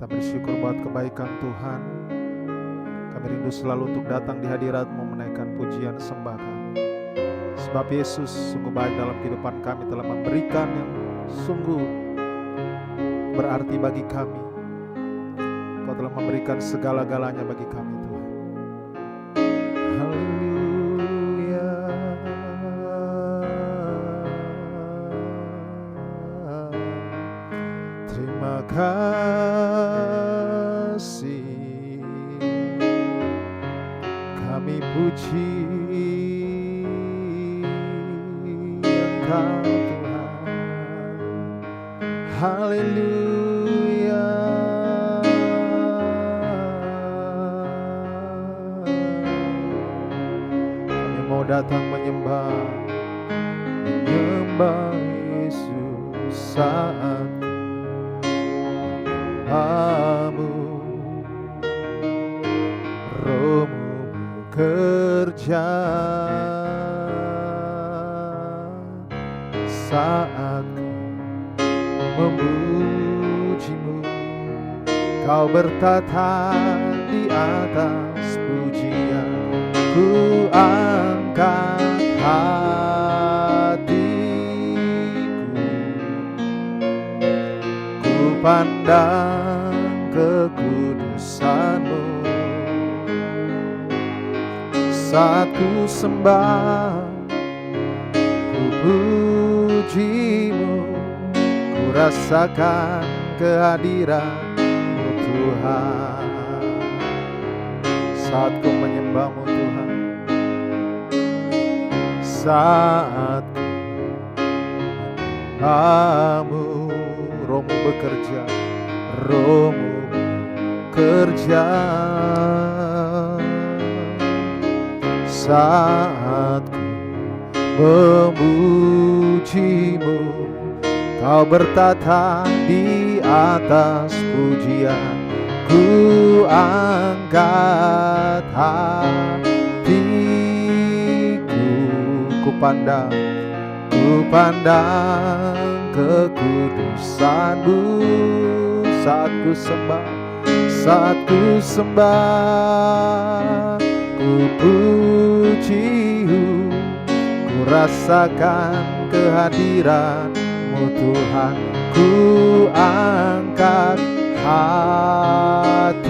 Kita bersyukur buat kebaikan Tuhan. Kami rindu selalu untuk datang di hadirat-Mu menaikkan pujian sembah kami. Sebab Yesus sungguh baik dalam kehidupan kami, telah memberikan yang sungguh berarti bagi kami. Kau telah memberikan segala-galanya bagi kami, Tuhan. Haleluya. Terima kasih, kami puji Engkau Tuhan. Haleluya. Kami mau datang menyembah Yesus saat Kamu Roh-Mu bekerja saat memuji-Mu. Kau bertata di atas pujian, ku angkat hatiku, ku pandang kekudusan-Mu. Saat ku sembah, ku puji-Mu, ku rasakan kehadiran-Mu Tuhan. Saat ku menyembah-Mu Tuhan, saat ku menyembah-Mu, Roh-Mu bekerja, Roh-Mu bekerja. Saat ku memuji-Mu, Kau bertata di atas pujian, ku angkat hatiku, ku pandang kekudusan-Mu. Saat ku sembah, ku puji-Mu, ku rasakan kehadiran-Mu Tuhan. Ku angkat hatiku,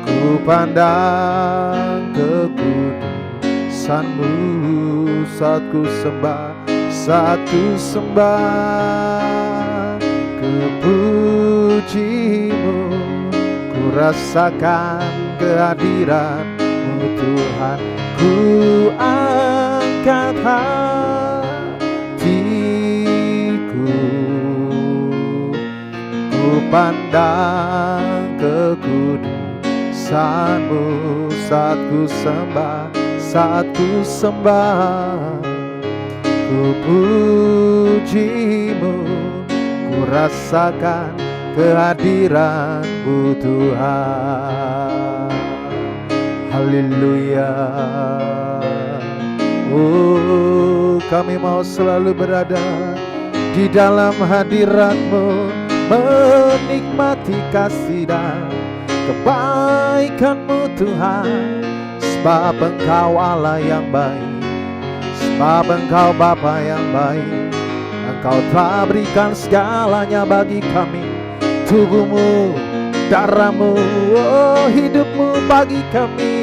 ku pandang kekudusan-Mu. Saat ku sembah, ku puji-Mu, ku rasakan kehadiran-Mu Tuhan. Ku angkat hatiku, ku pandang kekudusan-Mu. Saat ku sembah, ku puji-Mu, ku rasakan kehadiran-Mu Tuhan. Haleluya. Oh, kami mau selalu berada di dalam hadirat-Mu, menikmati kasih dan kebaikan-Mu Tuhan. Sebab Engkau Allah yang baik, sebab Engkau Bapa yang baik. Engkau telah berikan segalanya bagi kami, tubuh-Mu, darah-Mu, oh, hidup-Mu bagi kami,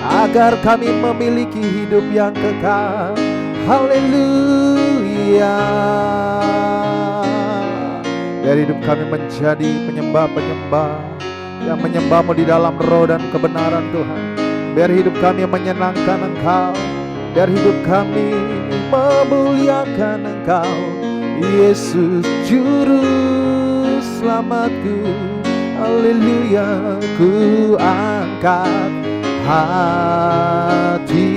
agar kami memiliki hidup yang kekal. Haleluya. Biar hidup kami menjadi penyembah-penyembah yang menyembah-Mu di dalam roh dan kebenaran Tuhan. Biar hidup kami menyenangkan Engkau, biar hidup kami memuliakan Engkau, Yesus Juru Selamatku. Haleluya. Ku angkat hatiku,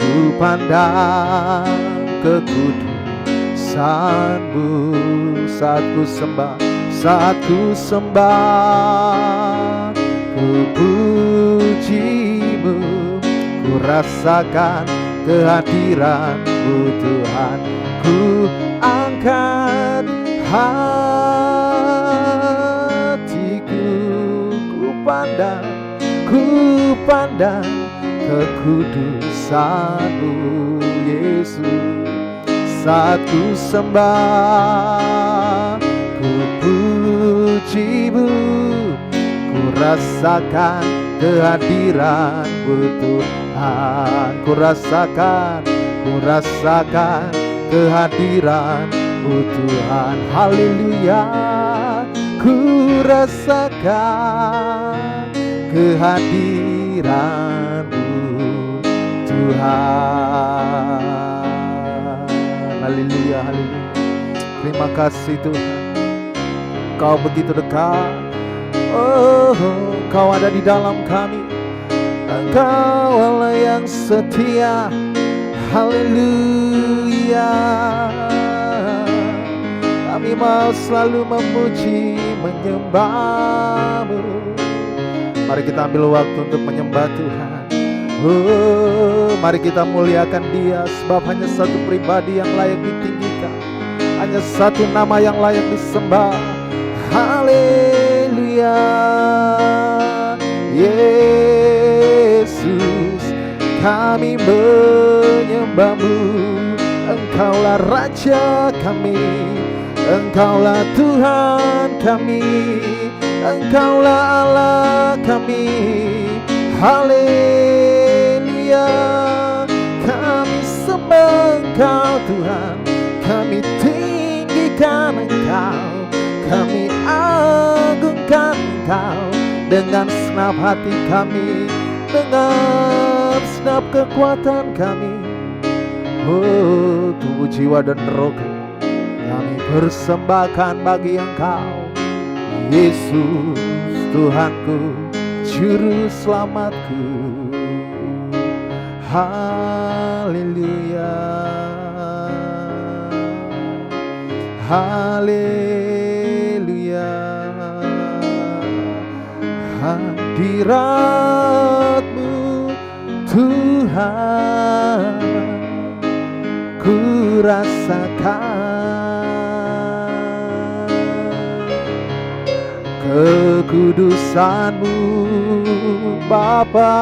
ku pandang kekudusan-Mu. Saat ku sembah, ku puji-Mu, ku rasakan kehadiran Tuhan. Ku angkat hatiku, ku pandang kekudusan-Mu Yesus. Saat ku sembah, ku puji-Mu, ku rasakan kehadiran-Mu Tuhan. Ku rasakan kehadiran-Mu Tuhan. Haleluya. Ku rasakan kehadiran-Mu Tuhan. Haleluya, haleluya. Terima kasih Tuhan, Engkau begitu dekat. Oh, Engkau ada di dalam kami. Engkau Allah yang setia. Haleluya. Kami mau selalu memuji, menyembah-Mu. Mari kita ambil waktu untuk menyembah Tuhan. Oh, mari kita muliakan Dia, sebab hanya satu pribadi yang layak ditinggikan, hanya satu nama yang layak disembah. Haleluya. Yesus, kami menyembah-Mu. Engkaulah Raja kami, Engkaulah Tuhan kami, Engkaulah Allah kami. Haleluya. Kami sembah Engkau Tuhan, kami tinggikan Engkau, kami agungkan Engkau. Dengan senap hati kami, dengan senap kekuatan kami, oh, tubuh, jiwa dan roh kami persembahkan bagi Engkau. Yesus Tuhanku, Juru Selamatku. Haleluya. Haleluya. Hadirat-Mu Tuhan, ku rasakan kekudusan-Mu Bapa,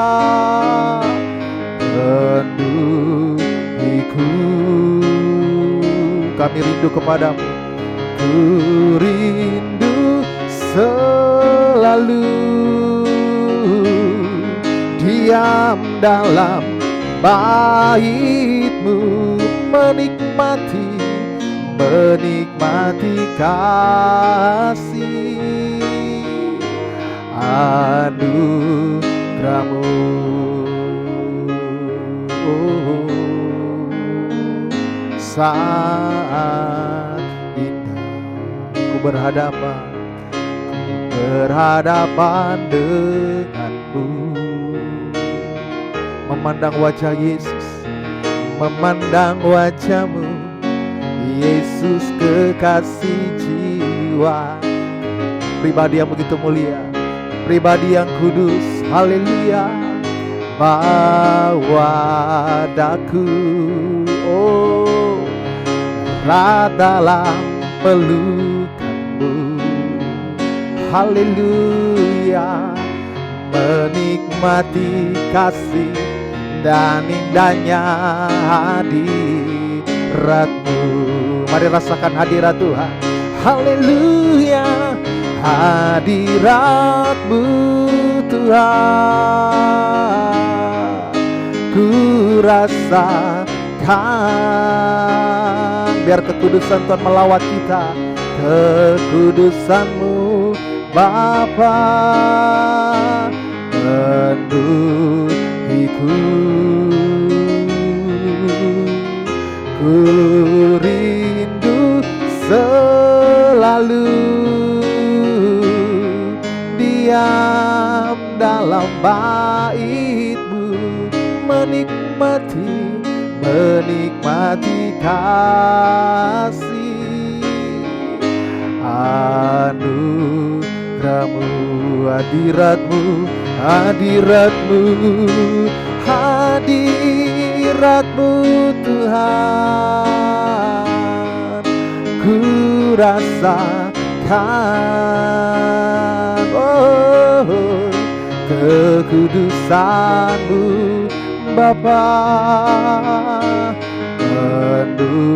penuhiku. Kami rindu kepadamu, ku rindu selalu diam dalam bait-Mu, menikmati kasih anugerah-Mu. Oh, saat indah ku berhadapan denganmu, memandang wajah Yesus, memandang wajah-Mu Yesus, kekasih jiwa. Pribadi yang begitu mulia, pribadi yang kudus. Haleluya. Bawa daku, oh, erat dalam pelukan-Mu. Haleluya. Menikmati kasih dan indahnya hadirat-Mu. Mari rasakan hadirat Tuhan. Haleluya. Hadirat-Mu Tuhan, ku rasakan. Biar kekudusan Tuhan melawat kita, kekudusan-Mu Bapa, penuhiku. Ku rindu selalu diam dalam bait-Mu, menikmati kasih anugerah-Mu. Hadirat-Mu, hadirat-Mu, hadirat-Mu Tuhan. Tuhan, ku rasakan kekudusan-Mu Bapa, penuhiku.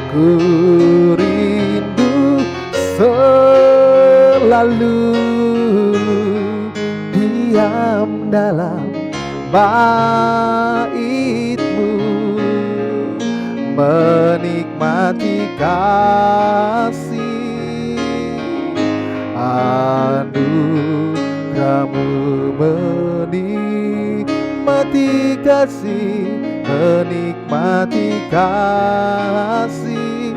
Ku rindu selalu diam dalam bait-Mu, menikmati kasih anugerah-Mu, menikmati kasih, menikmati kasih,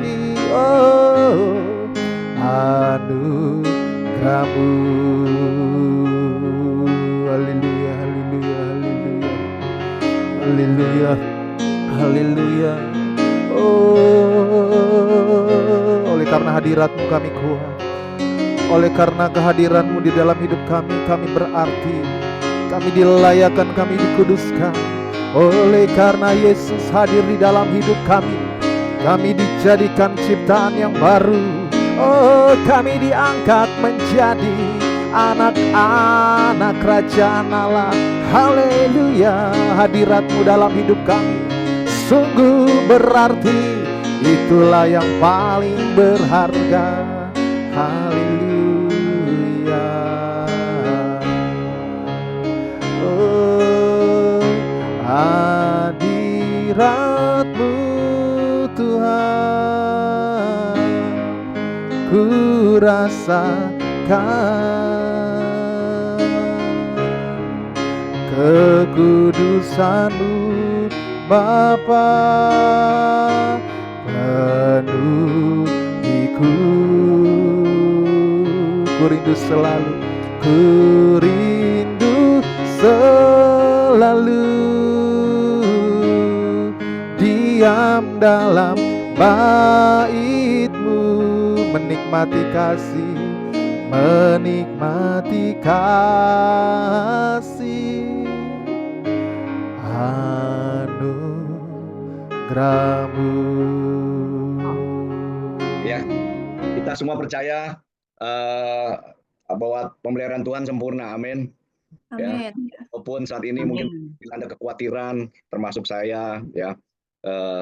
anugerah-Mu. Haleluya, haleluya, haleluya, haleluya, haleluya. Oleh karena hadirat-Mu kami kuat, oleh karena kehadiran-Mu di dalam hidup kami berarti, kami dilayakan, kami dikuduskan. Oleh karena Yesus hadir di dalam hidup kami dijadikan ciptaan yang baru. Kami diangkat menjadi anak-anak kerajaan Allah. Haleluya, hadirat-Mu dalam hidup kami sungguh berarti, itulah yang paling berharga. Haleluya. Hadirat-Mu Tuhan, ku rasakan kekudusan-Mu Bapa, penuhiku. Ku rindu selalu, ku rindu selalu diam dalam bait-Mu, menikmati kasih, menikmati kasih anugerah-Mu. Ya, kita semua percaya bahwa pemeliharaan Tuhan sempurna, amin. Ya, walaupun saat ini mungkin ada kekhawatiran, termasuk saya, ya,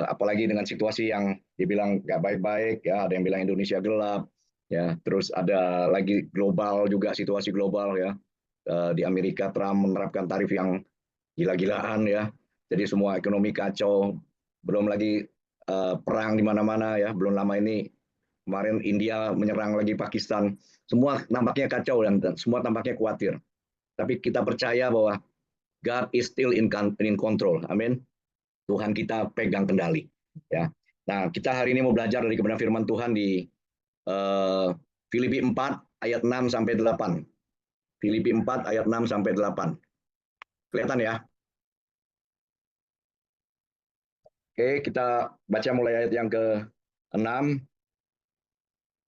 apalagi dengan situasi yang dibilang nggak baik-baik, ya, ada yang bilang Indonesia gelap, ya, terus ada lagi global juga, situasi global, ya, di Amerika Trump menerapkan tarif yang gila-gilaan, ya, jadi semua ekonomi kacau, belum lagi perang di mana-mana, ya, belum lama ini kemarin India menyerang lagi Pakistan, semua nampaknya kacau dan semua tampaknya khawatir. Tapi kita percaya bahwa God is still in control, amin. Tuhan kita pegang kendali, ya. Nah, kita hari ini mau belajar dari kebenaran firman Tuhan di Filipi 4 ayat 6 sampai 8. Filipi 4 ayat 6 sampai 8. Kelihatan ya? Oke, kita baca mulai ayat yang ke-6.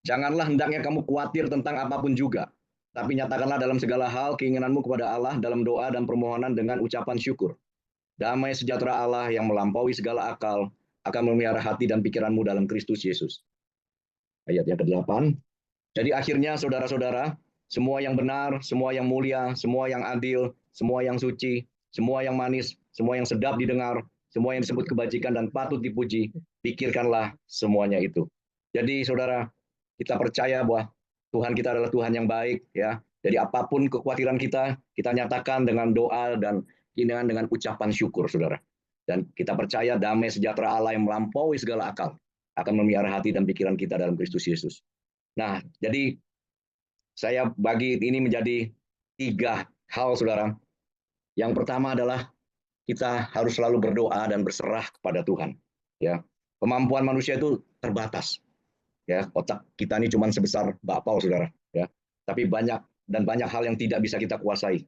Janganlah hendaknya kamu khawatir tentang apapun juga, tapi nyatakanlah dalam segala hal keinginanmu kepada Allah dalam doa dan permohonan dengan ucapan syukur. Damai sejahtera Allah yang melampaui segala akal akan memelihara hati dan pikiranmu dalam Kristus Yesus. Ayat yang ke-8. Jadi akhirnya saudara-saudara, semua yang benar, semua yang mulia, semua yang adil, semua yang suci, semua yang manis, semua yang sedap didengar, semua yang disebut kebajikan dan patut dipuji, pikirkanlah semuanya itu. Jadi saudara, kita percaya bahwa Tuhan kita adalah Tuhan yang baik, ya. Jadi apapun kekhawatiran kita nyatakan dengan doa dan dengan ucapan syukur, saudara. Dan kita percaya damai sejahtera Allah yang melampaui segala akal akan memelihara hati dan pikiran kita dalam Kristus Yesus. Nah, jadi saya bagi ini menjadi 3 hal, saudara. Yang pertama adalah kita harus selalu berdoa dan berserah kepada Tuhan. Ya, kemampuan manusia itu terbatas. Ya, otak kita ini cuma sebesar bakpao, saudara. Ya, tapi banyak hal yang tidak bisa kita kuasai.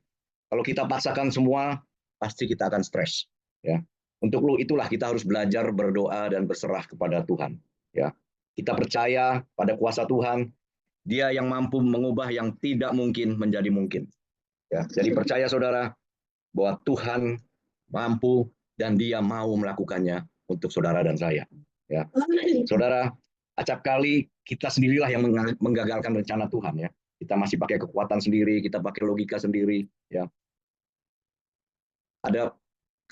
Kalau kita paksakan semua, pasti kita akan stres. Ya, untuk itulah kita harus belajar berdoa dan berserah kepada Tuhan. Ya, kita percaya pada kuasa Tuhan. Dia yang mampu mengubah yang tidak mungkin menjadi mungkin. Ya, jadi percaya saudara, bahwa Tuhan mampu dan Dia mau melakukannya untuk saudara dan saya. Ya, saudara, acap kali kita sendirilah yang menggagalkan rencana Tuhan. Ya, kita masih pakai kekuatan sendiri, kita pakai logika sendiri. Ya, ada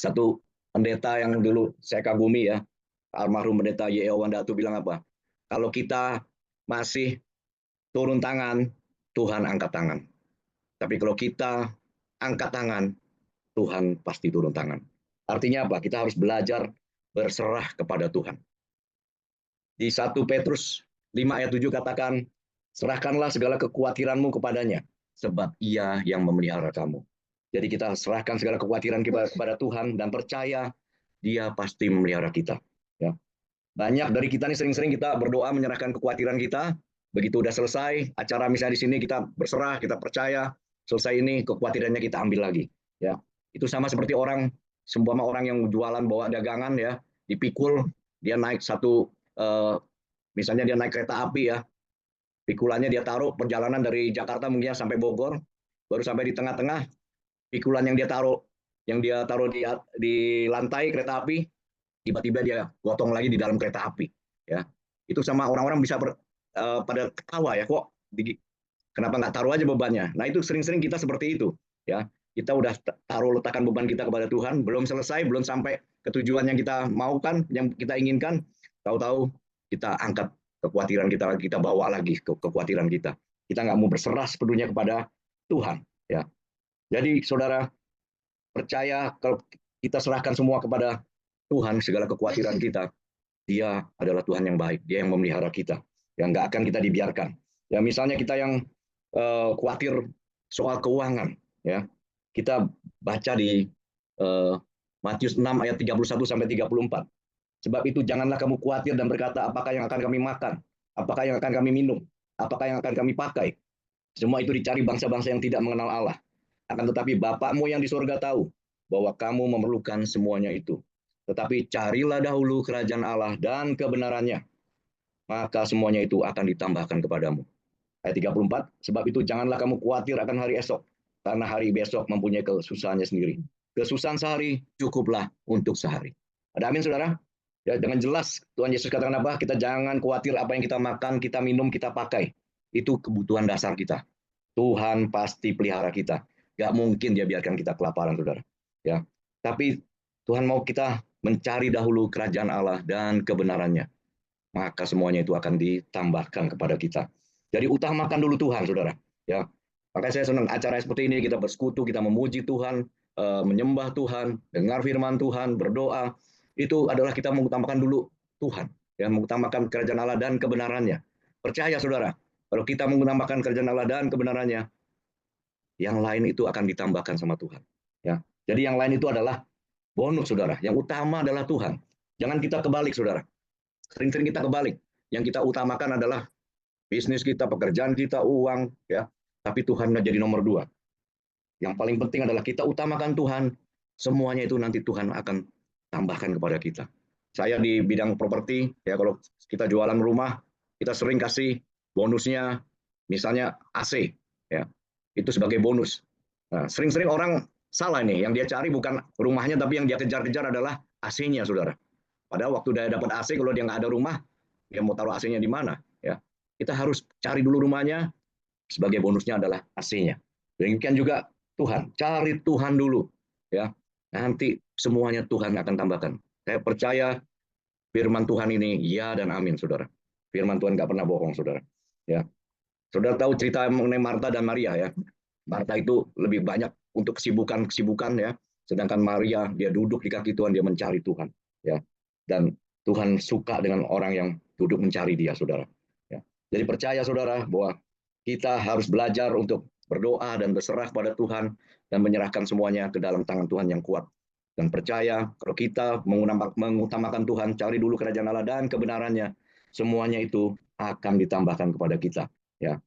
satu pendeta yang dulu saya kagumi, ya, almarhum pendeta Y.E. Wandatu, bilang apa? Kalau kita masih turun tangan, Tuhan angkat tangan. Tapi kalau kita angkat tangan, Tuhan pasti turun tangan. Artinya apa? Kita harus belajar berserah kepada Tuhan. Di 1 Petrus 5 ayat 7 katakan, serahkanlah segala kekhawatiranmu kepadanya, sebab Ia yang memelihara kamu. Jadi kita serahkan segala kekhawatiran kepada Tuhan dan percaya Dia pasti memelihara kita. Ya. Banyak dari kita nih sering-sering kita berdoa menyerahkan kekhawatiran kita, begitu udah selesai acara misalnya di sini kita berserah, kita percaya, selesai ini kekhawatirannya kita ambil lagi. Ya, itu sama seperti seumpama orang yang jualan bawa dagangan, ya, dipikul, dia naik misalnya dia naik kereta api, ya, pikulannya dia taruh perjalanan dari Jakarta mungkin sampai Bogor, baru sampai di tengah-tengah pikulan yang dia taruh di lantai kereta api, tiba-tiba dia gotong lagi di dalam kereta api. Ya, itu sama orang-orang bisa pada ketawa, ya, kok kenapa nggak taruh aja bebannya. Nah, itu sering-sering kita seperti itu. Ya, kita udah letakkan beban kita kepada Tuhan, belum selesai, belum sampai ke tujuan yang kita maukan, yang kita inginkan, tahu-tahu kita angkat kekhawatiran kita bawa lagi ke kekhawatiran kita. Kita nggak mau berserah sepenuhnya kepada Tuhan. Ya, jadi saudara, percaya kalau kita serahkan semua kepada Tuhan, segala kekhawatiran kita, Dia adalah Tuhan yang baik, Dia yang memelihara kita, yang nggak akan kita dibiarkan. Ya, misalnya kita yang khawatir soal keuangan, ya, kita baca di Matius 6 ayat 31 sampai 34. Sebab itu janganlah kamu khawatir dan berkata, apakah yang akan kami makan, apakah yang akan kami minum, apakah yang akan kami pakai. Semua itu dicari bangsa-bangsa yang tidak mengenal Allah. Akan tetapi Bapakmu yang di surga tahu bahwa kamu memerlukan semuanya itu. Tetapi carilah dahulu kerajaan Allah dan kebenarannya, maka semuanya itu akan ditambahkan kepadamu. Ayat 34, sebab itu janganlah kamu khawatir akan hari esok, karena hari besok mempunyai kesusahannya sendiri. Kesusahan sehari cukuplah untuk sehari. Ada amin, saudara? Ya, dengan jelas Tuhan Yesus katakan apa? Kita jangan khawatir apa yang kita makan, kita minum, kita pakai. Itu kebutuhan dasar kita. Tuhan pasti pelihara kita. Gak mungkin Dia biarkan kita kelaparan, saudara. Ya, tapi Tuhan mau kita mencari dahulu kerajaan Allah dan kebenarannya, maka semuanya itu akan ditambahkan kepada kita. Jadi utamakan dulu Tuhan, saudara. Ya, makanya saya senang acara seperti ini, kita bersekutu, kita memuji Tuhan, menyembah Tuhan, dengar firman Tuhan, berdoa. Itu adalah kita mengutamakan dulu Tuhan, ya, mengutamakan kerajaan Allah dan kebenarannya. Percaya, saudara, kalau kita mengutamakan kerajaan Allah dan kebenarannya, yang lain itu akan ditambahkan sama Tuhan. Ya, jadi yang lain itu adalah bonus, saudara. Yang utama adalah Tuhan. Jangan kita kebalik, saudara. Sering-sering kita kebalik. Yang kita utamakan adalah bisnis kita, pekerjaan kita, uang, ya. Tapi Tuhan jadi nomor 2. Yang paling penting adalah kita utamakan Tuhan. Semuanya itu nanti Tuhan akan tambahkan kepada kita. Saya di bidang properti, ya, kalau kita jualan rumah, kita sering kasih bonusnya, misalnya AC, ya, itu sebagai bonus. Nah, sering-sering orang salah nih, yang dia cari bukan rumahnya, tapi yang dia kejar-kejar adalah AC-nya, saudara. Padahal waktu dia dapat AC, kalau dia nggak ada rumah, dia mau taruh AC-nya di mana? Ya, kita harus cari dulu rumahnya, sebagai bonusnya adalah AC-nya. Demikian juga Tuhan, cari Tuhan dulu, ya. Nanti semuanya Tuhan akan tambahkan. Saya percaya firman Tuhan ini ya dan amin, saudara. Firman Tuhan nggak pernah bohong, saudara. Ya, saudara tahu cerita mengenai Marta dan Maria, ya. Marta itu lebih banyak untuk kesibukan, ya. Sedangkan Maria, dia duduk di kaki Tuhan, dia mencari Tuhan, ya. Dan Tuhan suka dengan orang yang duduk mencari Dia, saudara. Ya. Jadi percaya, saudara, bahwa kita harus belajar untuk berdoa dan berserah kepada Tuhan dan menyerahkan semuanya ke dalam tangan Tuhan yang kuat. Dan percaya kalau kita mengutamakan Tuhan, cari dulu kerajaan Allah dan kebenarannya, semuanya itu akan ditambahkan kepada kita. Ya.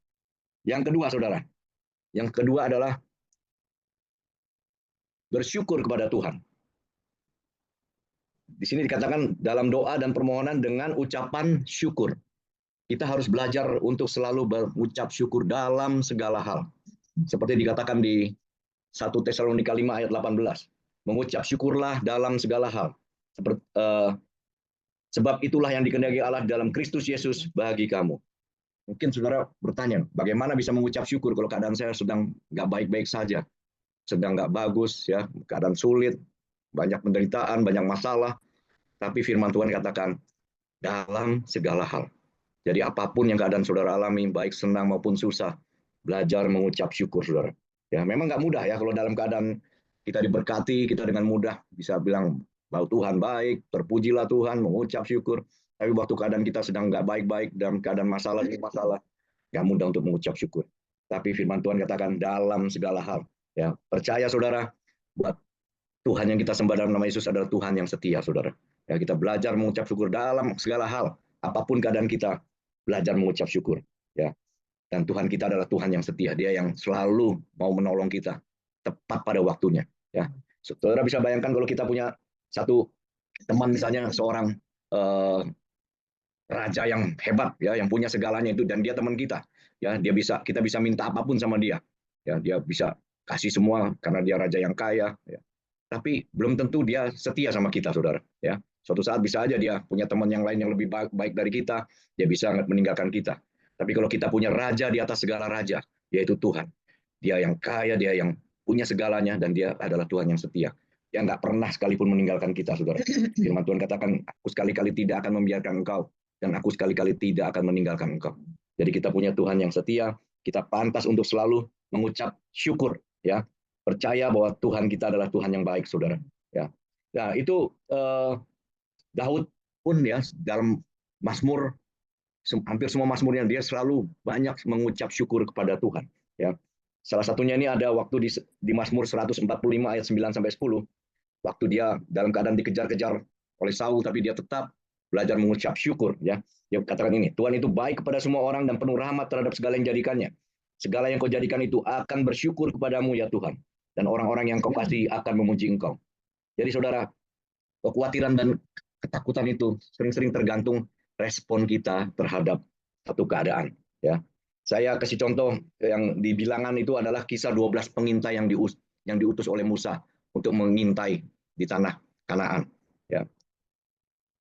Yang kedua, saudara, yang kedua adalah bersyukur kepada Tuhan. Di sini dikatakan dalam doa dan permohonan dengan ucapan syukur. Kita harus belajar untuk selalu berucap syukur dalam segala hal. Seperti dikatakan di 1 Tesalonika 5 ayat 18. Mengucap syukurlah dalam segala hal. Sebab itulah yang dikehendaki Allah dalam Kristus Yesus bagi kamu. Mungkin saudara bertanya, bagaimana bisa mengucap syukur kalau keadaan saya sedang nggak baik-baik saja, sedang nggak bagus, ya, keadaan sulit, banyak penderitaan, banyak masalah. Tapi firman Tuhan katakan, dalam segala hal. Jadi apapun yang keadaan saudara alami, baik senang maupun susah, belajar mengucap syukur, saudara. Ya, memang nggak mudah ya kalau dalam keadaan kita diberkati, kita dengan mudah bisa bilang bahwa Tuhan baik, terpujilah Tuhan, mengucap syukur. Tapi waktu keadaan kita sedang nggak baik-baik, dalam keadaan masalah, nggak mudah untuk mengucap syukur. Tapi firman Tuhan katakan dalam segala hal. Ya, percaya saudara, buat Tuhan yang kita sembah dalam nama Yesus adalah Tuhan yang setia, saudara. Ya, kita belajar mengucap syukur dalam segala hal, apapun keadaan kita, belajar mengucap syukur. Ya, dan Tuhan kita adalah Tuhan yang setia. Dia yang selalu mau menolong kita tepat pada waktunya. Ya, saudara bisa bayangkan kalau kita punya satu teman, misalnya seorang raja yang hebat, ya, yang punya segalanya itu, dan dia teman kita, ya, kita bisa minta apapun sama dia, ya, dia bisa kasih semua karena dia raja yang kaya, ya. Tapi belum tentu dia setia sama kita, saudara, ya. Suatu saat bisa aja dia punya teman yang lain yang lebih baik dari kita, dia bisa meninggalkan kita. Tapi kalau kita punya raja di atas segala raja, yaitu Tuhan, dia yang kaya, dia yang punya segalanya, dan dia adalah Tuhan yang setia. Dia nggak pernah sekalipun meninggalkan kita, saudara. Firman Tuhan katakan, aku sekali-kali tidak akan membiarkan engkau, dan aku sekali-kali tidak akan meninggalkan engkau. Jadi kita punya Tuhan yang setia, kita pantas untuk selalu mengucap syukur, ya. Percaya bahwa Tuhan kita adalah Tuhan yang baik, saudara. Ya. Nah, itu Daud pun, ya, dalam Mazmur, hampir semua Mazmurnya dia selalu banyak mengucap syukur kepada Tuhan. Ya. Salah satunya ini ada waktu di Mazmur 145 ayat 9 sampai 10, waktu dia dalam keadaan dikejar-kejar oleh Saul, tapi dia tetap belajar mengucap syukur. Ya, dia katakan ini, Tuhan itu baik kepada semua orang dan penuh rahmat terhadap segala yang jadikannya. Segala yang kau jadikan itu akan bersyukur kepadamu, ya Tuhan, dan orang-orang yang kau kasih akan memuji engkau. Jadi saudara, kekhawatiran dan ketakutan itu sering-sering tergantung respon kita terhadap satu keadaan. Ya, saya kasih contoh yang di Bilangan itu adalah kisah 12 pengintai yang diutus oleh Musa untuk mengintai di tanah Kanaan. Ya.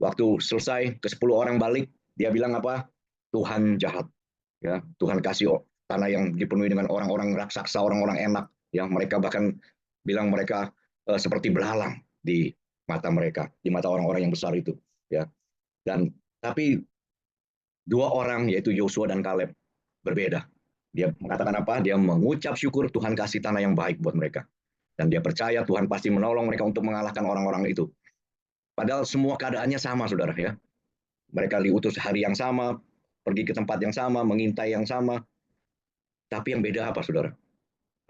Waktu selesai, ke-10 orang balik, dia bilang apa? Tuhan jahat. Ya, Tuhan kasih tanah yang dipenuhi dengan orang-orang raksasa, orang-orang enak. Ya, mereka bahkan bilang mereka seperti belalang di mata mereka, di mata orang-orang yang besar itu. Ya, dan tapi 2 orang, yaitu Yosua dan Kaleb, berbeda. Dia mengatakan apa? Dia mengucap syukur Tuhan kasih tanah yang baik buat mereka. Dan dia percaya Tuhan pasti menolong mereka untuk mengalahkan orang-orang itu. Padahal semua keadaannya sama, saudara, ya. Mereka diutus hari yang sama, pergi ke tempat yang sama, mengintai yang sama. Tapi yang beda apa, saudara?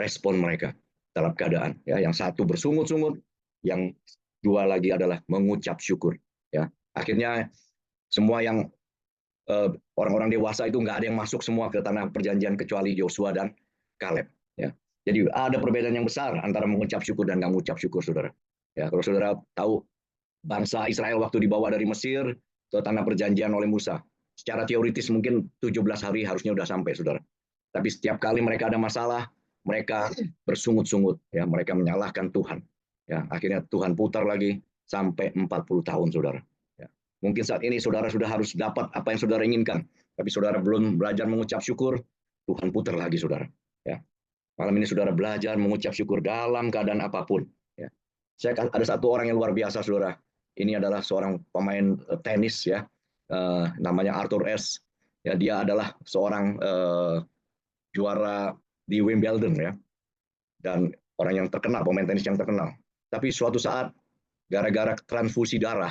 Respon mereka dalam keadaan. Ya, yang satu bersungut-sungut, yang 2 lagi adalah mengucap syukur. Ya, akhirnya semua yang orang-orang dewasa itu nggak ada yang masuk semua ke tanah perjanjian kecuali Yosua dan Kaleb. Ya, jadi ada perbedaan yang besar antara mengucap syukur dan nggak mengucap syukur, saudara. Ya, kalau saudara tahu bangsa Israel waktu dibawa dari Mesir ke tanah perjanjian oleh Musa, secara teoritis mungkin 17 hari harusnya sudah sampai, saudara. Tapi setiap kali mereka ada masalah, mereka bersungut-sungut, ya, mereka menyalahkan Tuhan. Ya, akhirnya Tuhan putar lagi sampai 40 tahun, saudara. Ya. Mungkin saat ini saudara sudah harus dapat apa yang saudara inginkan, tapi saudara belum belajar mengucap syukur, Tuhan putar lagi, saudara. Ya. Malam ini saudara belajar mengucap syukur dalam keadaan apapun. Ya. Saya ada satu orang yang luar biasa, saudara. Ini adalah seorang pemain tenis, ya, namanya Arthur Ashe. Ya, dia adalah seorang juara di Wimbledon, ya, dan orang yang terkenal, pemain tenis yang terkenal. Tapi suatu saat gara-gara transfusi darah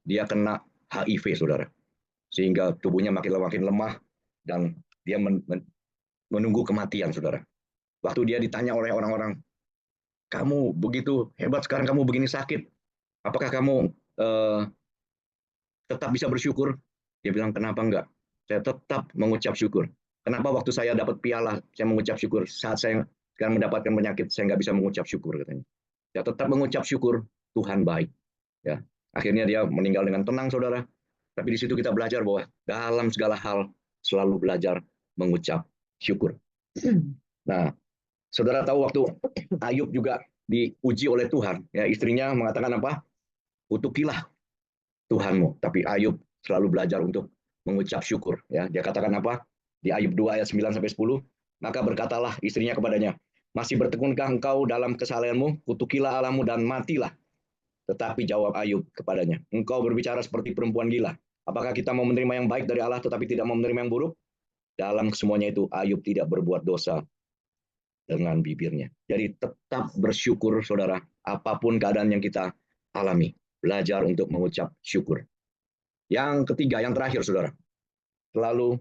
dia kena HIV, saudara, sehingga tubuhnya makin lemah dan dia menunggu kematian, saudara. Waktu dia ditanya oleh orang-orang, kamu begitu hebat sekarang, kamu begini sakit, apakah kamu tetap bisa bersyukur? Dia bilang, kenapa enggak? Saya tetap mengucap syukur. Kenapa waktu saya dapat piala, saya mengucap syukur. Saat saya sekarang mendapatkan penyakit, saya nggak bisa mengucap syukur, katanya. Saya tetap mengucap syukur, Tuhan baik. Ya, akhirnya dia meninggal dengan tenang, saudara. Tapi di situ kita belajar bahwa dalam segala hal selalu belajar mengucap syukur. Nah, Saudara tahu waktu Ayub juga diuji oleh Tuhan, ya istrinya mengatakan apa? Kutukilah Tuhanmu. Tapi Ayub selalu belajar untuk mengucap syukur. Ya, dia katakan apa? Di Ayub 2 ayat 9 sampai 10, maka berkatalah istrinya kepadanya, masih bertekunkah engkau dalam kesalahanmu? Kutukilah Allahmu dan matilah. Tetapi jawab Ayub kepadanya, engkau berbicara seperti perempuan gila. Apakah kita mau menerima yang baik dari Allah tetapi tidak mau menerima yang buruk? Dalam semuanya itu Ayub tidak berbuat dosa dengan bibirnya. Jadi tetap bersyukur saudara, apapun keadaan yang kita alami. Belajar untuk mengucap syukur. Yang ketiga, yang terakhir saudara, selalu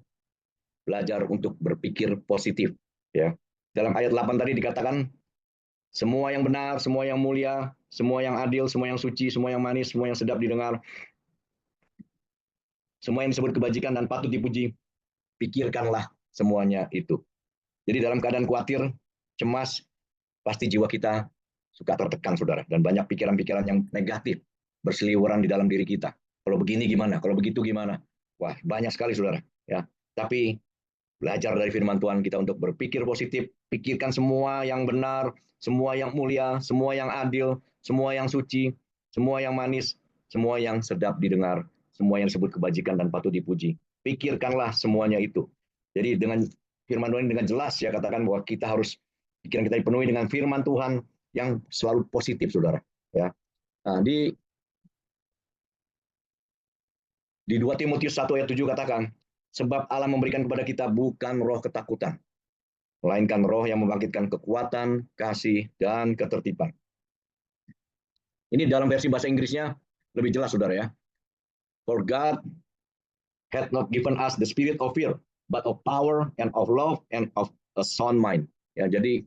belajar untuk berpikir positif. Ya, dalam ayat 8 tadi dikatakan, semua yang benar, semua yang mulia, semua yang adil, semua yang suci, semua yang manis, semua yang sedap didengar, semua yang disebut kebajikan dan patut dipuji, pikirkanlah semuanya itu. Jadi dalam keadaan khawatir, cemas, pasti jiwa kita suka tertekan, saudara. Dan banyak pikiran-pikiran yang negatif berseliweran di dalam diri kita. Kalau begini gimana? Kalau begitu gimana? Wah, banyak sekali, saudara. Ya, tapi belajar dari firman Tuhan kita untuk berpikir positif, pikirkan semua yang benar, semua yang mulia, semua yang adil, semua yang suci, semua yang manis, semua yang sedap didengar, semua yang disebut kebajikan dan patut dipuji. Pikirkanlah semuanya itu. Jadi dengan firman Tuhan dengan jelas ya katakan bahwa kita harus pikiran kita dipenuhi dengan firman Tuhan yang selalu positif, saudara. Ya, nah, di 2 Timotius 1 ayat 7 katakan, sebab Allah memberikan kepada kita bukan roh ketakutan, melainkan roh yang membangkitkan kekuatan, kasih, dan ketertiban. Ini dalam versi bahasa Inggrisnya lebih jelas, saudara ya. For God had not given us the spirit of fear, but of power and of love and of a sound mind. Ya, jadi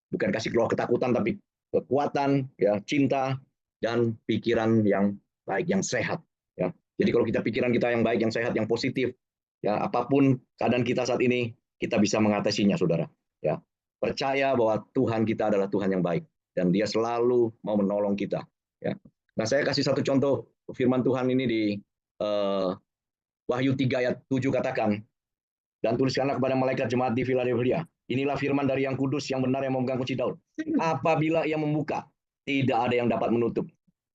bukan kasih roh ketakutan, tapi kekuatan, ya, cinta, dan pikiran yang baik, yang sehat. Ya. Jadi kalau kita pikiran kita yang baik, yang sehat, yang positif, ya apapun keadaan kita saat ini, kita bisa mengatasinya, saudara. Ya, percaya bahwa Tuhan kita adalah Tuhan yang baik dan Dia selalu mau menolong kita. Ya. Nah, saya kasih satu contoh firman Tuhan ini di Wahyu 3 ayat 7 katakan, dan tuliskanlah kepada malaikat jemaat di Philadelphia, inilah firman dari yang kudus, yang benar, yang memegang kunci Daud. Apabila ia membuka, tidak ada yang dapat menutup.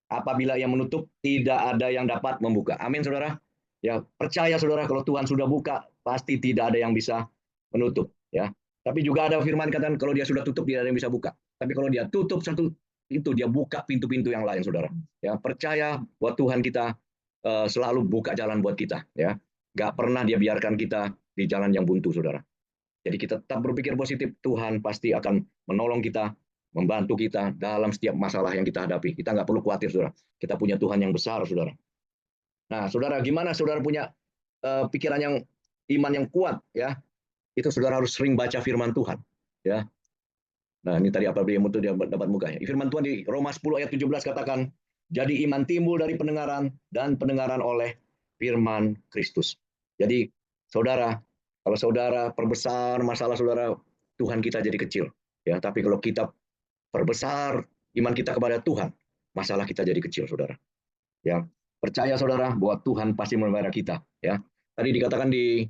Apabila ia menutup, tidak ada yang dapat membuka. Amin, saudara. Ya, percaya saudara, kalau Tuhan sudah buka, pasti tidak ada yang bisa menutup. Ya, tapi juga ada firman katakan, kalau dia sudah tutup, tidak ada yang bisa buka. Tapi kalau dia tutup satu itu, dia buka pintu-pintu yang lain, saudara. Ya, percaya bahwa Tuhan kita selalu buka jalan buat kita. Ya, nggak pernah dia biarkan kita di jalan yang buntu, saudara. Jadi kita tetap berpikir positif, Tuhan pasti akan menolong kita, membantu kita dalam setiap masalah yang kita hadapi. Kita nggak perlu khawatir, saudara. Kita punya Tuhan yang besar, saudara. Nah, saudara, gimana saudara punya pikiran yang iman yang kuat, ya? Itu saudara harus sering baca firman Tuhan, ya. Nah, ini tadi apabila yang itu dia dapat muka. Firman Tuhan di Roma 10 ayat 17 katakan, jadi iman timbul dari pendengaran dan pendengaran oleh firman Kristus. Jadi, saudara, kalau saudara perbesar masalah saudara, Tuhan kita jadi kecil. Ya, tapi kalau kita perbesar iman kita kepada Tuhan, masalah kita jadi kecil, saudara. Ya, percaya saudara bahwa Tuhan pasti memelihara kita. Ya, tadi dikatakan di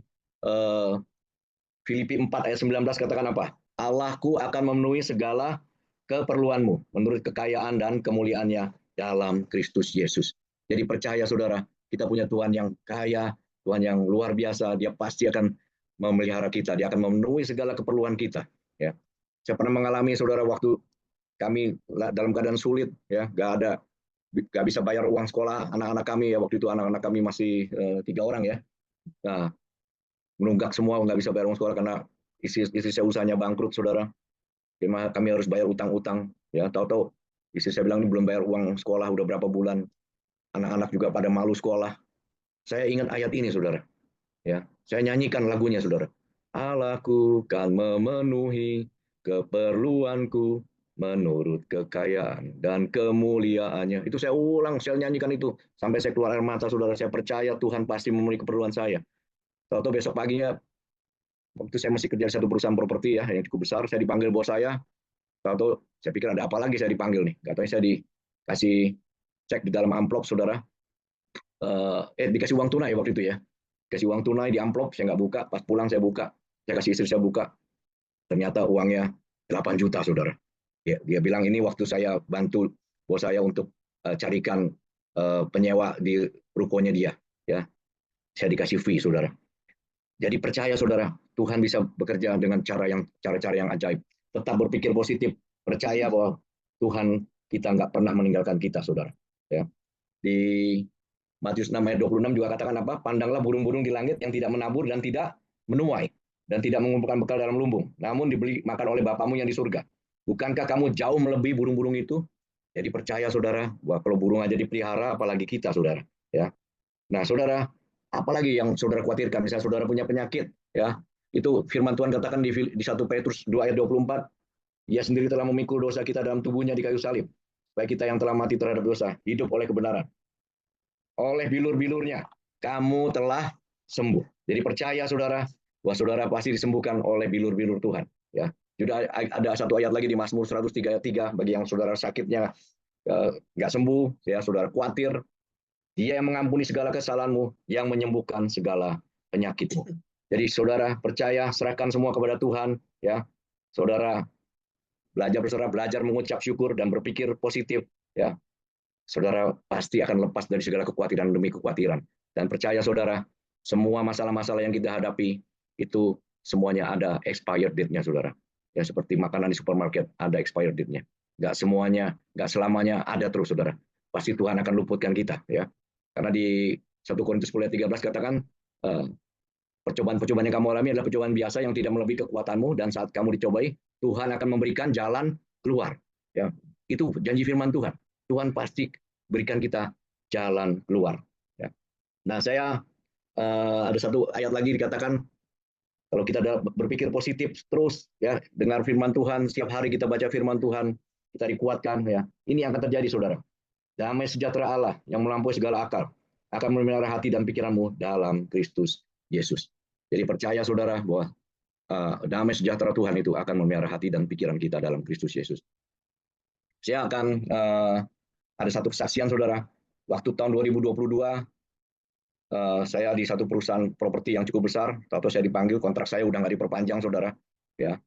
Filipi 4 ayat 19 katakan apa? Allahku akan memenuhi segala keperluanmu menurut kekayaan dan kemuliaannya dalam Kristus Yesus. Jadi percaya saudara, kita punya Tuhan yang kaya, Tuhan yang luar biasa, Dia pasti akan memelihara kita, Dia akan memenuhi segala keperluan kita. Ya, saya pernah mengalami saudara waktu kami dalam keadaan sulit, ya, nggak bisa bayar uang sekolah anak-anak kami ya waktu itu anak-anak kami masih 3 orang ya. Nah, menunggak semua nggak bisa bayar uang sekolah karena istri saya usahanya bangkrut, saudara. Kami harus bayar utang-utang, ya. Tahu-tahu istri saya bilang ini belum bayar uang sekolah udah berapa bulan. Anak-anak juga pada malu sekolah. Saya ingat ayat ini, saudara. Ya, saya nyanyikan lagunya, saudara. Allahku kan memenuhi keperluanku menurut kekayaan dan kemuliaannya. Itu saya ulang, saya nyanyikan itu sampai saya keluar air mata, saudara. Saya percaya Tuhan pasti memenuhi keperluan saya. Tahu-tahu besok paginya, waktu saya masih kerja di satu perusahaan properti ya yang cukup besar, saya dipanggil bos saya. Tahu-tahu saya pikir ada apa lagi saya dipanggil nih. Katanya saya dikasih cek di dalam amplop, saudara. Dikasih uang tunai waktu itu ya. Kasih uang tunai di amplop, saya nggak buka. Pas pulang saya buka, saya kasih istri saya buka. Ternyata uangnya 8 juta, saudara. Dia bilang ini waktu saya bantu bos saya untuk carikan penyewa di rukonya dia. Ya, saya dikasih fee, saudara. Jadi percaya, saudara, Tuhan bisa bekerja dengan cara-cara yang ajaib. Tetap berpikir positif, percaya bahwa Tuhan kita nggak pernah meninggalkan kita, saudara. Ya. Di Matius 6 ayat 26 juga katakan apa? Pandanglah burung-burung di langit yang tidak menabur dan tidak menuai dan tidak mengumpulkan bekal dalam lumbung, namun dibeli makan oleh Bapamu yang di surga. Bukankah kamu jauh melebihi burung-burung itu? Jadi percaya, saudara, bahwa kalau burung aja dipelihara, apalagi kita, saudara. Ya. Nah, saudara, apalagi yang saudara khawatirkan? Misalnya saudara punya penyakit, ya, itu firman Tuhan katakan di 1 Petrus 2 ayat 24, Ia sendiri telah memikul dosa kita dalam tubuhnya di kayu salib, supaya kita yang telah mati terhadap dosa, hidup oleh kebenaran. Oleh bilur-bilurnya, kamu telah sembuh. Jadi percaya, saudara, bahwa saudara pasti disembuhkan oleh bilur-bilur Tuhan. Ya, sudah ada satu ayat lagi di Mazmur 103 ayat 3, bagi yang saudara sakitnya nggak sembuh, ya, saudara khawatir, Dia yang mengampuni segala kesalahanmu, yang menyembuhkan segala penyakitmu. Jadi saudara percaya, serahkan semua kepada Tuhan, ya. Saudara belajar berserah, belajar mengucap syukur dan berpikir positif, ya. Saudara pasti akan lepas dari segala kekhawatiran demi kekhawatiran. Dan percaya, saudara, semua masalah-masalah yang kita hadapi itu semuanya ada expired date-nya, saudara. Ya, seperti makanan di supermarket ada expired date-nya. Nggak semuanya, nggak selamanya ada terus, saudara. Pasti Tuhan akan luputkan kita, ya. Karena di 1 Korintus 10:13 katakan, eh, percobaan-percobaan yang kamu alami adalah percobaan biasa yang tidak melebihi kekuatanmu, dan saat kamu dicobai, Tuhan akan memberikan jalan keluar. Ya, itu janji firman Tuhan. Tuhan pasti berikan kita jalan keluar. Ya. Nah, saya ada satu ayat lagi dikatakan, kalau kita berpikir positif terus, ya, dengar firman Tuhan, setiap hari kita baca firman Tuhan, kita dikuatkan, ya. Ini yang akan terjadi, saudara. Damai sejahtera Allah yang melampaui segala akal akan memelihara hati dan pikiranmu dalam Kristus Yesus. Jadi percaya, saudara, bahwa damai sejahtera Tuhan itu akan memelihara hati dan pikiran kita dalam Kristus Yesus. Saya akan ada satu kesaksian, saudara. Waktu tahun 2022, saya di satu perusahaan properti yang cukup besar, atau saya dipanggil, kontrak saya udah nggak diperpanjang, saudara. Ya,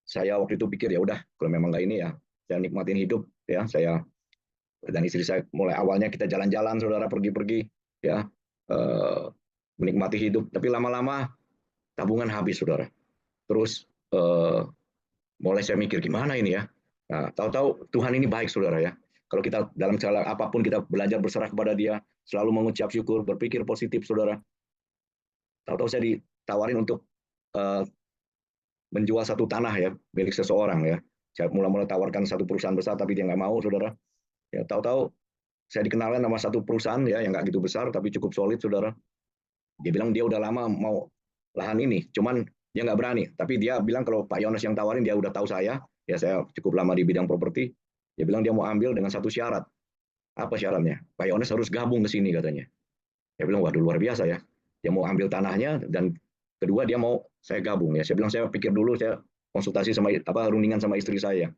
saya waktu itu pikir ya udah, kalau memang nggak ini ya, saya nikmatin hidup, ya. Saya dan istri saya mulai awalnya kita jalan-jalan, saudara, pergi-pergi, ya, menikmati hidup. Tapi lama-lama tabungan habis, saudara. Terus mulai saya mikir gimana ini ya. Nah, tahu-tahu Tuhan ini baik, saudara, ya. Kalau kita dalam segala apapun kita belajar berserah kepada Dia, selalu mengucap syukur, berpikir positif, saudara. Tahu-tahu saya ditawarin untuk menjual satu tanah, ya, milik seseorang, ya. Saya mula-mula tawarkan satu perusahaan besar, tapi dia nggak mau, saudara. Ya, tahu-tahu saya dikenalkan sama satu perusahaan, ya, yang nggak gitu besar tapi cukup solid, saudara. Dia bilang dia udah lama mau lahan ini, cuman dia nggak berani. Tapi dia bilang kalau Pak Yones yang tawarin, dia udah tahu saya, ya, saya cukup lama di bidang properti. Dia bilang dia mau ambil dengan satu syarat. Apa syaratnya? Pak Yones harus gabung ke sini, katanya. Saya bilang waduh, luar biasa, ya. Dia mau ambil tanahnya, dan kedua dia mau saya gabung, ya. Saya bilang saya pikir dulu, saya konsultasi sama rundingan sama istri saya.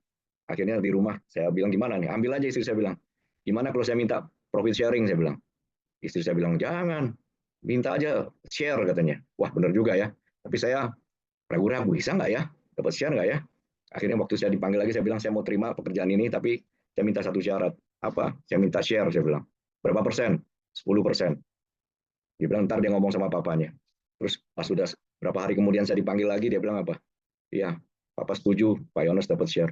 Akhirnya di rumah saya bilang gimana nih? Ambil aja, istri saya bilang. Gimana kalau saya minta profit sharing, saya bilang. Istri saya bilang jangan, minta aja share, katanya. Wah, benar juga, ya. Tapi saya ragu-ragu, bisa nggak ya? Dapat share nggak ya? Akhirnya waktu saya dipanggil lagi, saya bilang saya mau terima pekerjaan ini, tapi saya minta satu syarat. Apa? Saya minta share, saya bilang. Berapa persen? 10%. Dia bilang ntar dia ngomong sama papanya. Terus pas sudah berapa hari kemudian saya dipanggil lagi, dia bilang apa? Iya, Papa setuju, Pak Yones dapat share.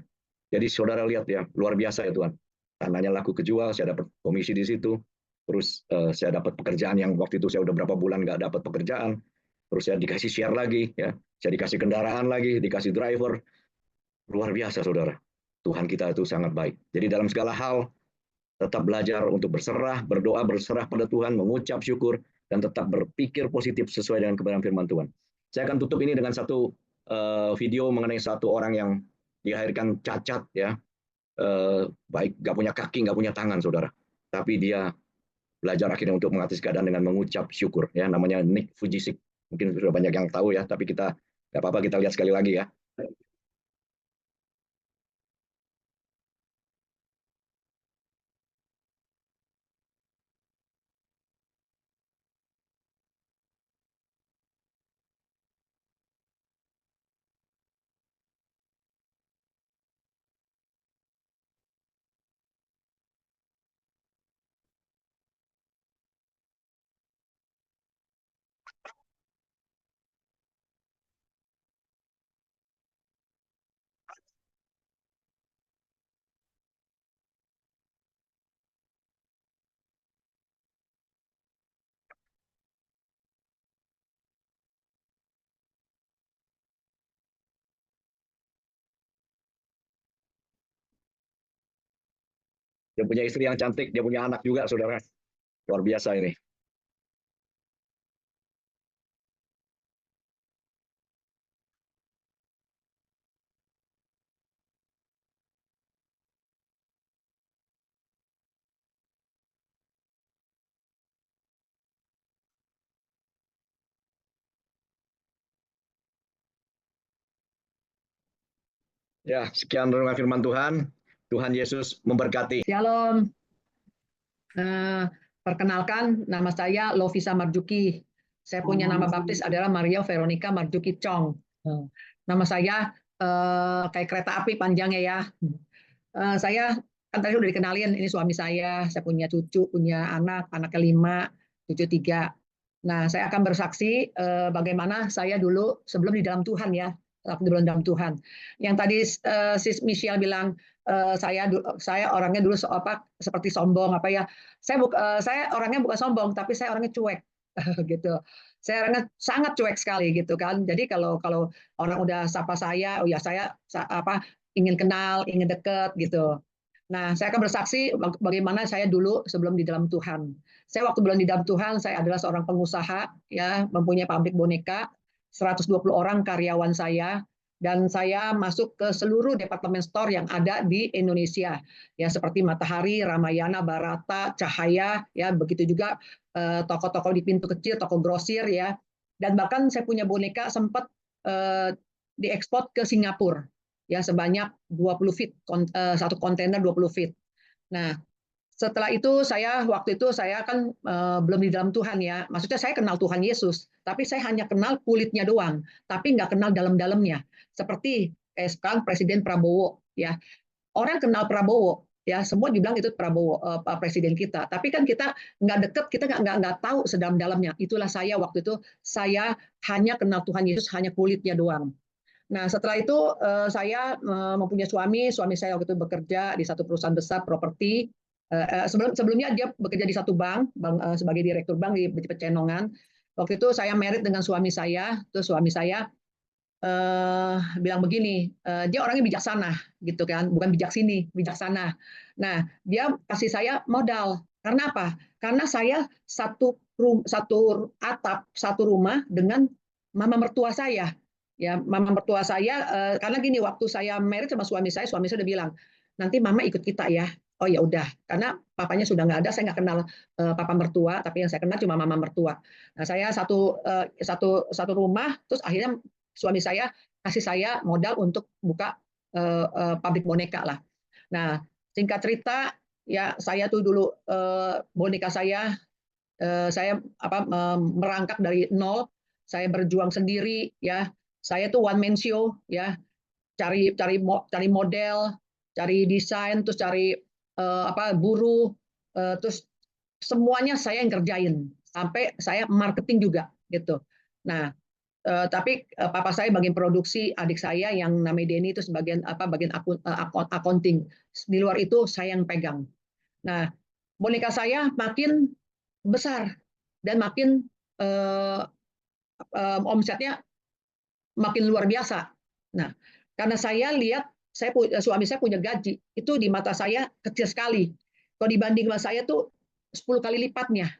Jadi saudara lihat, ya, luar biasa, ya Tuhan. Tanahnya laku kejual, saya dapat komisi di situ. Terus saya dapat pekerjaan yang waktu itu saya udah berapa bulan nggak dapat pekerjaan. Terus saya dikasih share lagi, ya. Saya dikasih kendaraan lagi, dikasih driver. Luar biasa, saudara. Tuhan kita itu sangat baik. Jadi dalam segala hal, tetap belajar untuk berserah, berdoa, berserah pada Tuhan, mengucap syukur, dan tetap berpikir positif sesuai dengan kebenaran firman Tuhan. Saya akan tutup ini dengan satu video mengenai satu orang yang dilahirkan cacat, ya, baik nggak punya kaki, nggak punya tangan, saudara. Tapi dia belajar akhirnya untuk mengatasi keadaan dengan mengucap syukur, ya. Namanya Nick Fujisik. Mungkin sudah banyak yang tahu, ya, tapi kita nggak apa-apa, kita lihat sekali lagi, ya. Dia punya istri yang cantik, dia punya anak juga, saudara. Luar biasa ini. Ya, sekian renungan firman Tuhan. Tuhan Yesus memberkati. Shalom. Perkenalkan, nama saya Lovisa Marjuki. Saya punya nama baptis adalah Maria Veronica Marjuki Chong. Nama saya kayak kereta api panjangnya ya. Saya kan tadi udah dikenalin, ini suami saya punya cucu, punya anak kelima, cucu 3. Nah, saya akan bersaksi bagaimana saya dulu sebelum di dalam Tuhan ya, waktu di dalam Tuhan. Yang tadi Sis Michelle bilang saya orangnya dulu seperti sombong apa ya. Saya orangnya bukan sombong, tapi saya orangnya cuek gitu. Saya orangnya sangat cuek sekali gitu kan. Jadi kalau orang udah sapa saya, oh ya saya ingin kenal, ingin deket gitu. Nah, saya akan bersaksi bagaimana saya dulu sebelum di dalam Tuhan. Saya waktu belum di dalam Tuhan, saya adalah seorang pengusaha, ya, mempunyai pabrik boneka, 120 orang karyawan saya, dan saya masuk ke seluruh departemen store yang ada di Indonesia, ya seperti Matahari, Ramayana, Barata, Cahaya, ya begitu juga toko-toko di pintu kecil, toko grosir, ya, dan bahkan saya punya boneka sempat diekspor ke Singapura, ya sebanyak 20 feet, satu kontainer 20 feet. Nah, setelah itu waktu itu saya kan belum di dalam Tuhan ya. Maksudnya saya kenal Tuhan Yesus, tapi saya hanya kenal kulitnya doang, tapi nggak kenal dalam-dalamnya. Seperti sekarang Presiden Prabowo ya. Orang kenal Prabowo ya, semua dibilang itu Prabowo presiden kita. Tapi kan kita nggak deket, kita nggak tahu sedalam-dalamnya. Itulah saya waktu itu, saya hanya kenal Tuhan Yesus hanya kulitnya doang. Nah, setelah itu saya mempunyai suami saya waktu itu bekerja di satu perusahaan besar properti. Sebelumnya dia bekerja di satu bank sebagai direktur bank di Pecenongan. Waktu itu saya married dengan suami saya, terus suami saya bilang begini, dia orangnya bijaksana, gitu kan, bukan bijak sini, bijaksana. Nah, dia kasih saya modal. Karena apa? Karena saya satu atap, satu rumah dengan mama mertua saya. Ya, mama mertua saya, karena gini, waktu saya married sama suami saya udah bilang, nanti mama ikut kita ya. Oh ya udah, karena papanya sudah nggak ada, saya nggak kenal papa mertua, tapi yang saya kenal cuma mama mertua. Nah, saya satu rumah, terus akhirnya suami saya kasih saya modal untuk buka pabrik boneka lah. Nah, singkat cerita, ya saya tuh dulu boneka saya merangkak dari nol, saya berjuang sendiri ya. Saya tuh one man show ya, cari model, cari desain, terus cari buruh, terus semuanya saya yang kerjain, sampai saya marketing juga gitu. Nah, tapi papa saya bagian produksi, adik saya yang namanya Denny itu bagian accounting. Di luar itu saya yang pegang. Nah, boneka saya makin besar dan makin omsetnya makin luar biasa. Nah, karena saya lihat suami saya punya gaji, itu di mata saya kecil sekali. Kalau dibanding sama saya tuh 10 kali lipatnya.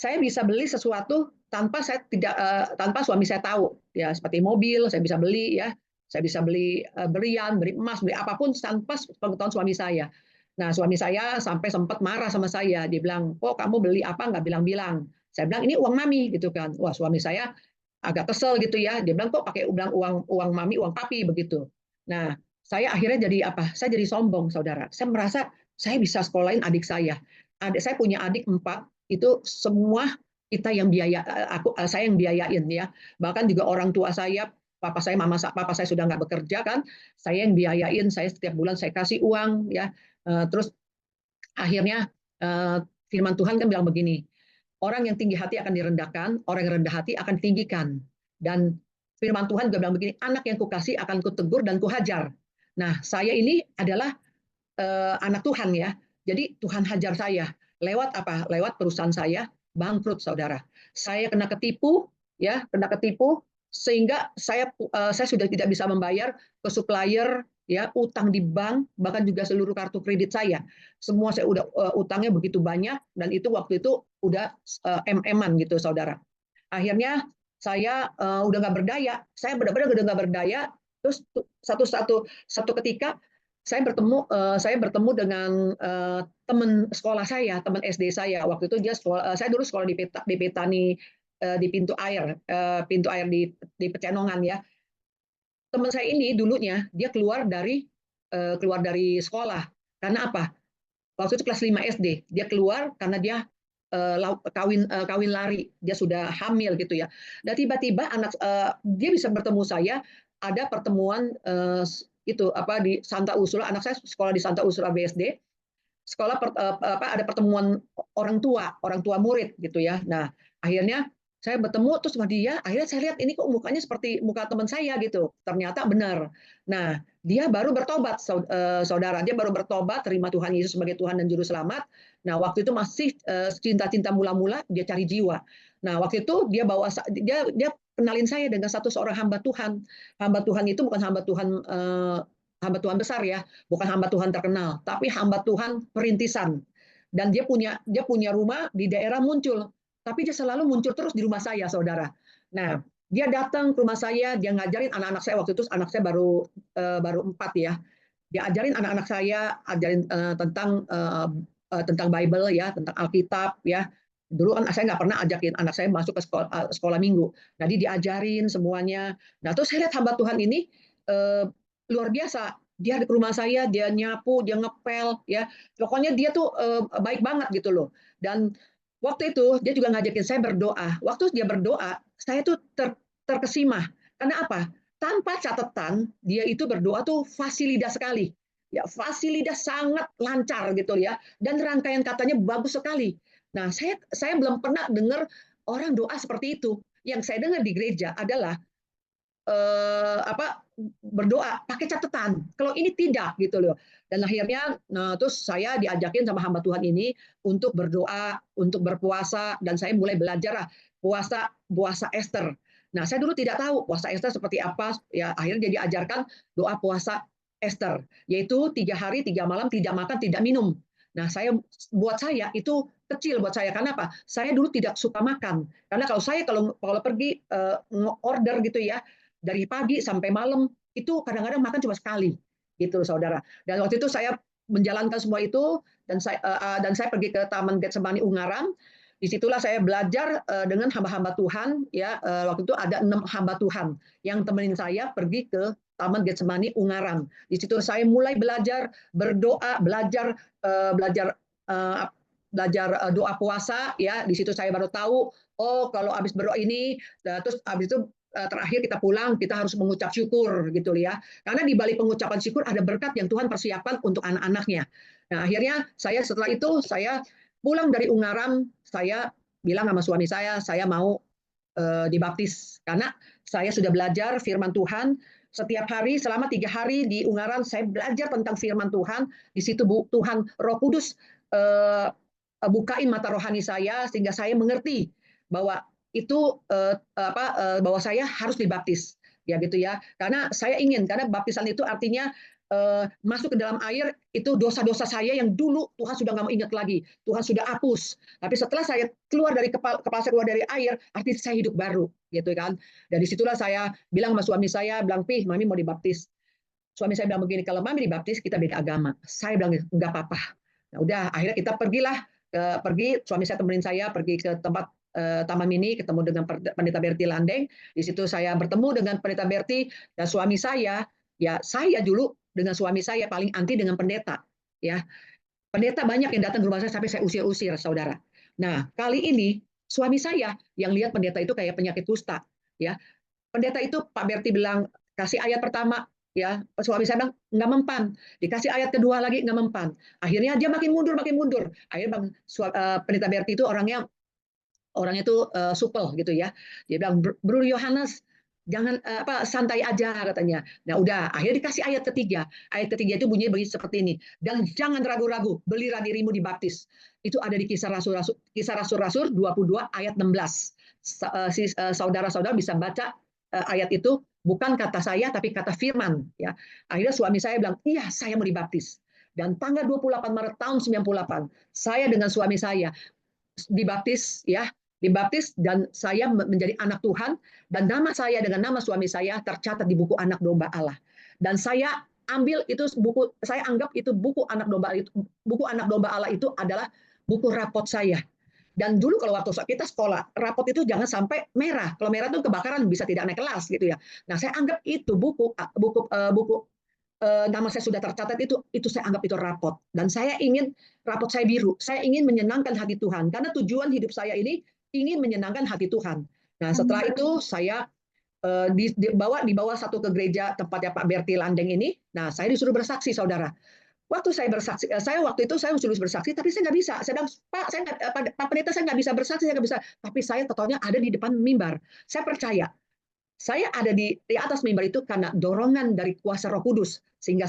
Saya bisa beli sesuatu tanpa suami saya tahu. Ya, seperti mobil saya bisa beli ya. Saya bisa beli berian, beli emas, beli apapun tanpa pengetahuan suami saya. Nah, suami saya sampai sempat marah sama saya. Dia bilang, "Kok kamu beli apa nggak bilang-bilang?" Saya bilang, "Ini uang mami," gitu kan. Wah, suami saya agak kesel gitu ya. Dia bilang, "Kok pakai bilang uang mami, uang papi begitu." Nah, saya akhirnya jadi apa? Saya jadi sombong, saudara. Saya merasa saya bisa sekolahin adik saya. Saya punya adik 4, itu semua kita yang saya yang biayain ya. Bahkan juga orang tua saya, papa saya sudah nggak bekerja kan, saya yang biayain. Saya setiap bulan saya kasih uang ya. Terus akhirnya firman Tuhan kan bilang begini, orang yang tinggi hati akan direndahkan, orang yang rendah hati akan ditinggikan. Dan firman Tuhan juga bilang begini, anak yang kukasih akan kutegur dan kuhajar. Nah, saya ini adalah anak Tuhan ya. Jadi Tuhan hajar saya. Lewat apa? Lewat perusahaan saya bangkrut, saudara. Saya kena ketipu, ya, sehingga saya sudah tidak bisa membayar ke supplier ya, utang di bank, bahkan juga seluruh kartu kredit saya. Semua saya udah utangnya begitu banyak, dan itu waktu itu udah MM-an gitu, saudara. Akhirnya saya udah nggak berdaya, saya benar-benar udah nggak berdaya. Terus satu ketika saya bertemu dengan teman sekolah saya, teman SD saya. Waktu itu dia sekolah, saya dulu sekolah di Petani, di pintu air di Pecenongan ya. Teman saya ini dulunya dia keluar dari sekolah karena apa? Waktu itu kelas 5 SD, dia keluar karena dia kawin lari, dia sudah hamil gitu ya. Dan tiba-tiba dia bisa bertemu saya, ada pertemuan itu apa di Santa Ursula, anak saya sekolah di Santa Ursula BSD, ada pertemuan orang tua murid gitu ya. Nah, akhirnya saya bertemu terus sama dia, akhirnya saya lihat ini kok mukanya seperti muka teman saya gitu. Ternyata benar. Nah, dia baru bertobat, saudara. Dia baru bertobat, terima Tuhan Yesus sebagai Tuhan dan Juru Selamat. Nah, waktu itu masih cinta-cinta mula-mula, dia cari jiwa. Nah, waktu itu dia kenalin saya dengan seorang hamba Tuhan. Hamba Tuhan itu bukan hamba Tuhan besar ya, bukan hamba Tuhan terkenal, tapi hamba Tuhan perintisan. Dan dia punya rumah di daerah Muncul, tapi dia selalu muncul terus di rumah saya, saudara. Nah, dia datang ke rumah saya, dia ngajarin anak-anak saya. Waktu itu anak saya baru 4 ya. Dia ajarin anak-anak saya, ajarin tentang Bible ya, tentang Alkitab ya. Dulu kan saya nggak pernah ajakin anak saya masuk ke sekolah minggu. Jadi diajarin semuanya. Nah, terus saya lihat hamba Tuhan ini luar biasa. Dia ke rumah saya, dia nyapu, dia ngepel ya. Pokoknya dia tuh baik banget gitu loh. Dan waktu itu dia juga ngajakin saya berdoa. Waktu dia berdoa, saya tuh terkesima. Karena apa? Tanpa catatan, dia itu berdoa tuh fasilitas sekali. Ya, fasilitas sangat lancar gitu ya. Dan rangkaian katanya bagus sekali. Nah, saya belum pernah dengar orang doa seperti itu. Yang saya dengar di gereja adalah berdoa pakai catatan. Kalau ini tidak gitu loh. Dan akhirnya terus saya diajakin sama hamba Tuhan ini untuk berdoa, untuk berpuasa, dan saya mulai belajar puasa Ester. Nah, saya dulu tidak tahu puasa Ester seperti apa ya. Akhirnya jadi ajarkan doa puasa Ester, yaitu 3 hari 3 malam tidak makan tidak minum. Nah, buat saya itu kecil buat saya. Karena apa? Saya dulu tidak suka makan. Karena kalau pergi order gitu ya, dari pagi sampai malam itu kadang-kadang makan cuma sekali gitu, saudara. Dan waktu itu saya menjalankan semua itu, dan saya pergi ke Taman Getsemani Ungaran. Disitulah saya belajar dengan hamba-hamba Tuhan ya. Waktu itu ada 6 hamba Tuhan yang temenin saya pergi ke Taman Getsemani Ungaran. Di situ saya mulai belajar berdoa, belajar doa puasa ya. Di situ saya baru tahu, oh kalau habis berdoa ini, terus habis itu terakhir kita pulang, kita harus mengucap syukur gitu ya. Karena di balik pengucapan syukur ada berkat yang Tuhan persiapkan untuk anak-anaknya. Nah, akhirnya setelah itu saya pulang dari Ungaran, saya bilang sama suami saya mau dibaptis. Karena saya sudah belajar firman Tuhan setiap hari selama 3 hari di Ungaran. Saya belajar tentang firman Tuhan. Di situ Tuhan Roh Kudus bukain mata rohani saya sehingga saya mengerti bahwa itu bahwa saya harus dibaptis ya gitu ya. Karena baptisan itu artinya masuk ke dalam air, itu dosa-dosa saya yang dulu Tuhan sudah nggak mau ingat lagi, Tuhan sudah hapus. Tapi setelah saya keluar dari kepala saya keluar dari air, artinya saya hidup baru gitu kan. Dan disitulah saya bilang sama suami saya, bilang, Pih, mami mau dibaptis. Suami saya bilang begini, kalau mami dibaptis kita beda agama. Saya bilang nggak apa-apa. Nah udah, akhirnya kita suami saya temenin saya pergi ke tempat Taman Mini, ketemu dengan Pendeta Berti Landeng. Di situ saya bertemu dengan Pendeta Berti dan suami saya. Ya, saya dulu dengan suami saya paling anti dengan pendeta. Ya, pendeta banyak yang datang ke rumah saya sampai saya usir-usir, saudara. Nah, kali ini suami saya yang lihat pendeta itu kayak penyakit kusta. Ya, pendeta itu Pak Berti bilang kasih ayat pertama. Ya, suami saya bilang nggak mempan. Dikasih ayat kedua lagi nggak mempan. Akhirnya dia makin mundur. Akhirnya Pendeta Berti itu orangnya itu supel gitu ya. Dia bilang, Bro Yohanes, jangan santai aja katanya. Nah udah, akhirnya dikasih ayat ketiga. Ayat ketiga itu bunyinya seperti ini. Dan jangan ragu-ragu, belilah dirimu dibaptis. Itu ada di Kisah Rasul-Rasul 22 ayat 16. Saudara-saudara bisa baca ayat itu Bukan kata saya, tapi kata firman. Ya. Akhirnya suami saya bilang, iya saya mau dibaptis. Dan tanggal 28 Maret tahun 98, saya dengan suami saya dibaptis, ya, dibaptis dan saya menjadi anak Tuhan, dan nama saya dengan nama suami saya tercatat di buku anak domba Allah. Dan saya ambil itu buku, saya anggap itu buku anak domba itu, buku anak domba Allah itu adalah buku rapot saya. Dan dulu kalau waktu kita sekolah, rapot itu jangan sampai merah. Kalau merah itu kebakaran bisa tidak naik kelas gitu ya. Nah, saya anggap itu buku nama saya sudah tercatat itu saya anggap itu rapot. Dan saya ingin rapot saya biru. Saya ingin menyenangkan hati Tuhan karena tujuan hidup saya ini ingin menyenangkan hati Tuhan. Nah, setelah itu saya dibawa satu ke gereja tempatnya Pak Berti Landeng ini. Nah, saya disuruh bersaksi, saudara. Waktu saya bersaksi, waktu itu saya disuruh bersaksi, tapi saya nggak bisa. Saya bilang, Pak, Pak Pendeta, saya nggak bisa bersaksi, saya nggak bisa. Tapi saya totalnya ada di depan mimbar. Saya percaya saya ada di atas mimbar itu karena dorongan dari kuasa Roh Kudus, sehingga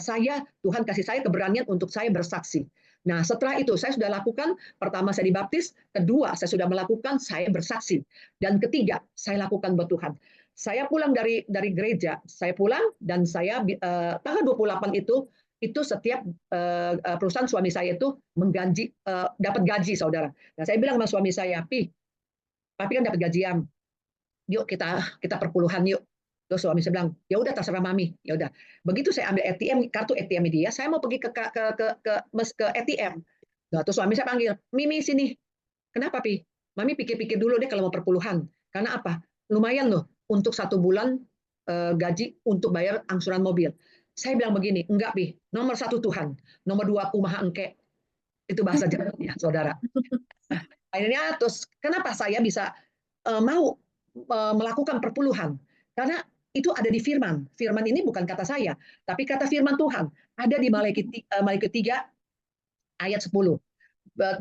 Tuhan kasih saya keberanian untuk saya bersaksi. Nah, setelah itu saya sudah lakukan, pertama saya dibaptis, kedua saya sudah melakukan, saya bersaksi, dan ketiga saya lakukan buat Tuhan. Saya pulang dari gereja, saya pulang dan saya tanggal 28 itu setiap perusahaan suami saya itu menggaji, dapat gaji, saudara. Nah, saya bilang sama suami saya, Papi kan dapat gajian, yuk kita perpuluhan yuk. Terus suami saya bilang, ya udah terserah mami, ya udah. Begitu saya ambil kartu ATM dia, saya mau pergi ke ATM. Nah, terus suami saya panggil, Mimi sini. Kenapa, Pi? Mami pikir-pikir dulu deh kalau mau perpuluhan. Karena apa? Lumayan loh untuk 1 bulan gaji untuk bayar angsuran mobil. Saya bilang begini, enggak, Pi. Nomor 1 Tuhan, nomor 2 kumaha engke. Itu bahasa Jawa ya, saudara. Akhirnya terus kenapa saya bisa mau melakukan perpuluhan? Karena itu ada di firman. Firman ini bukan kata saya, tapi kata firman Tuhan. Ada di Malikius 3 ayat 10.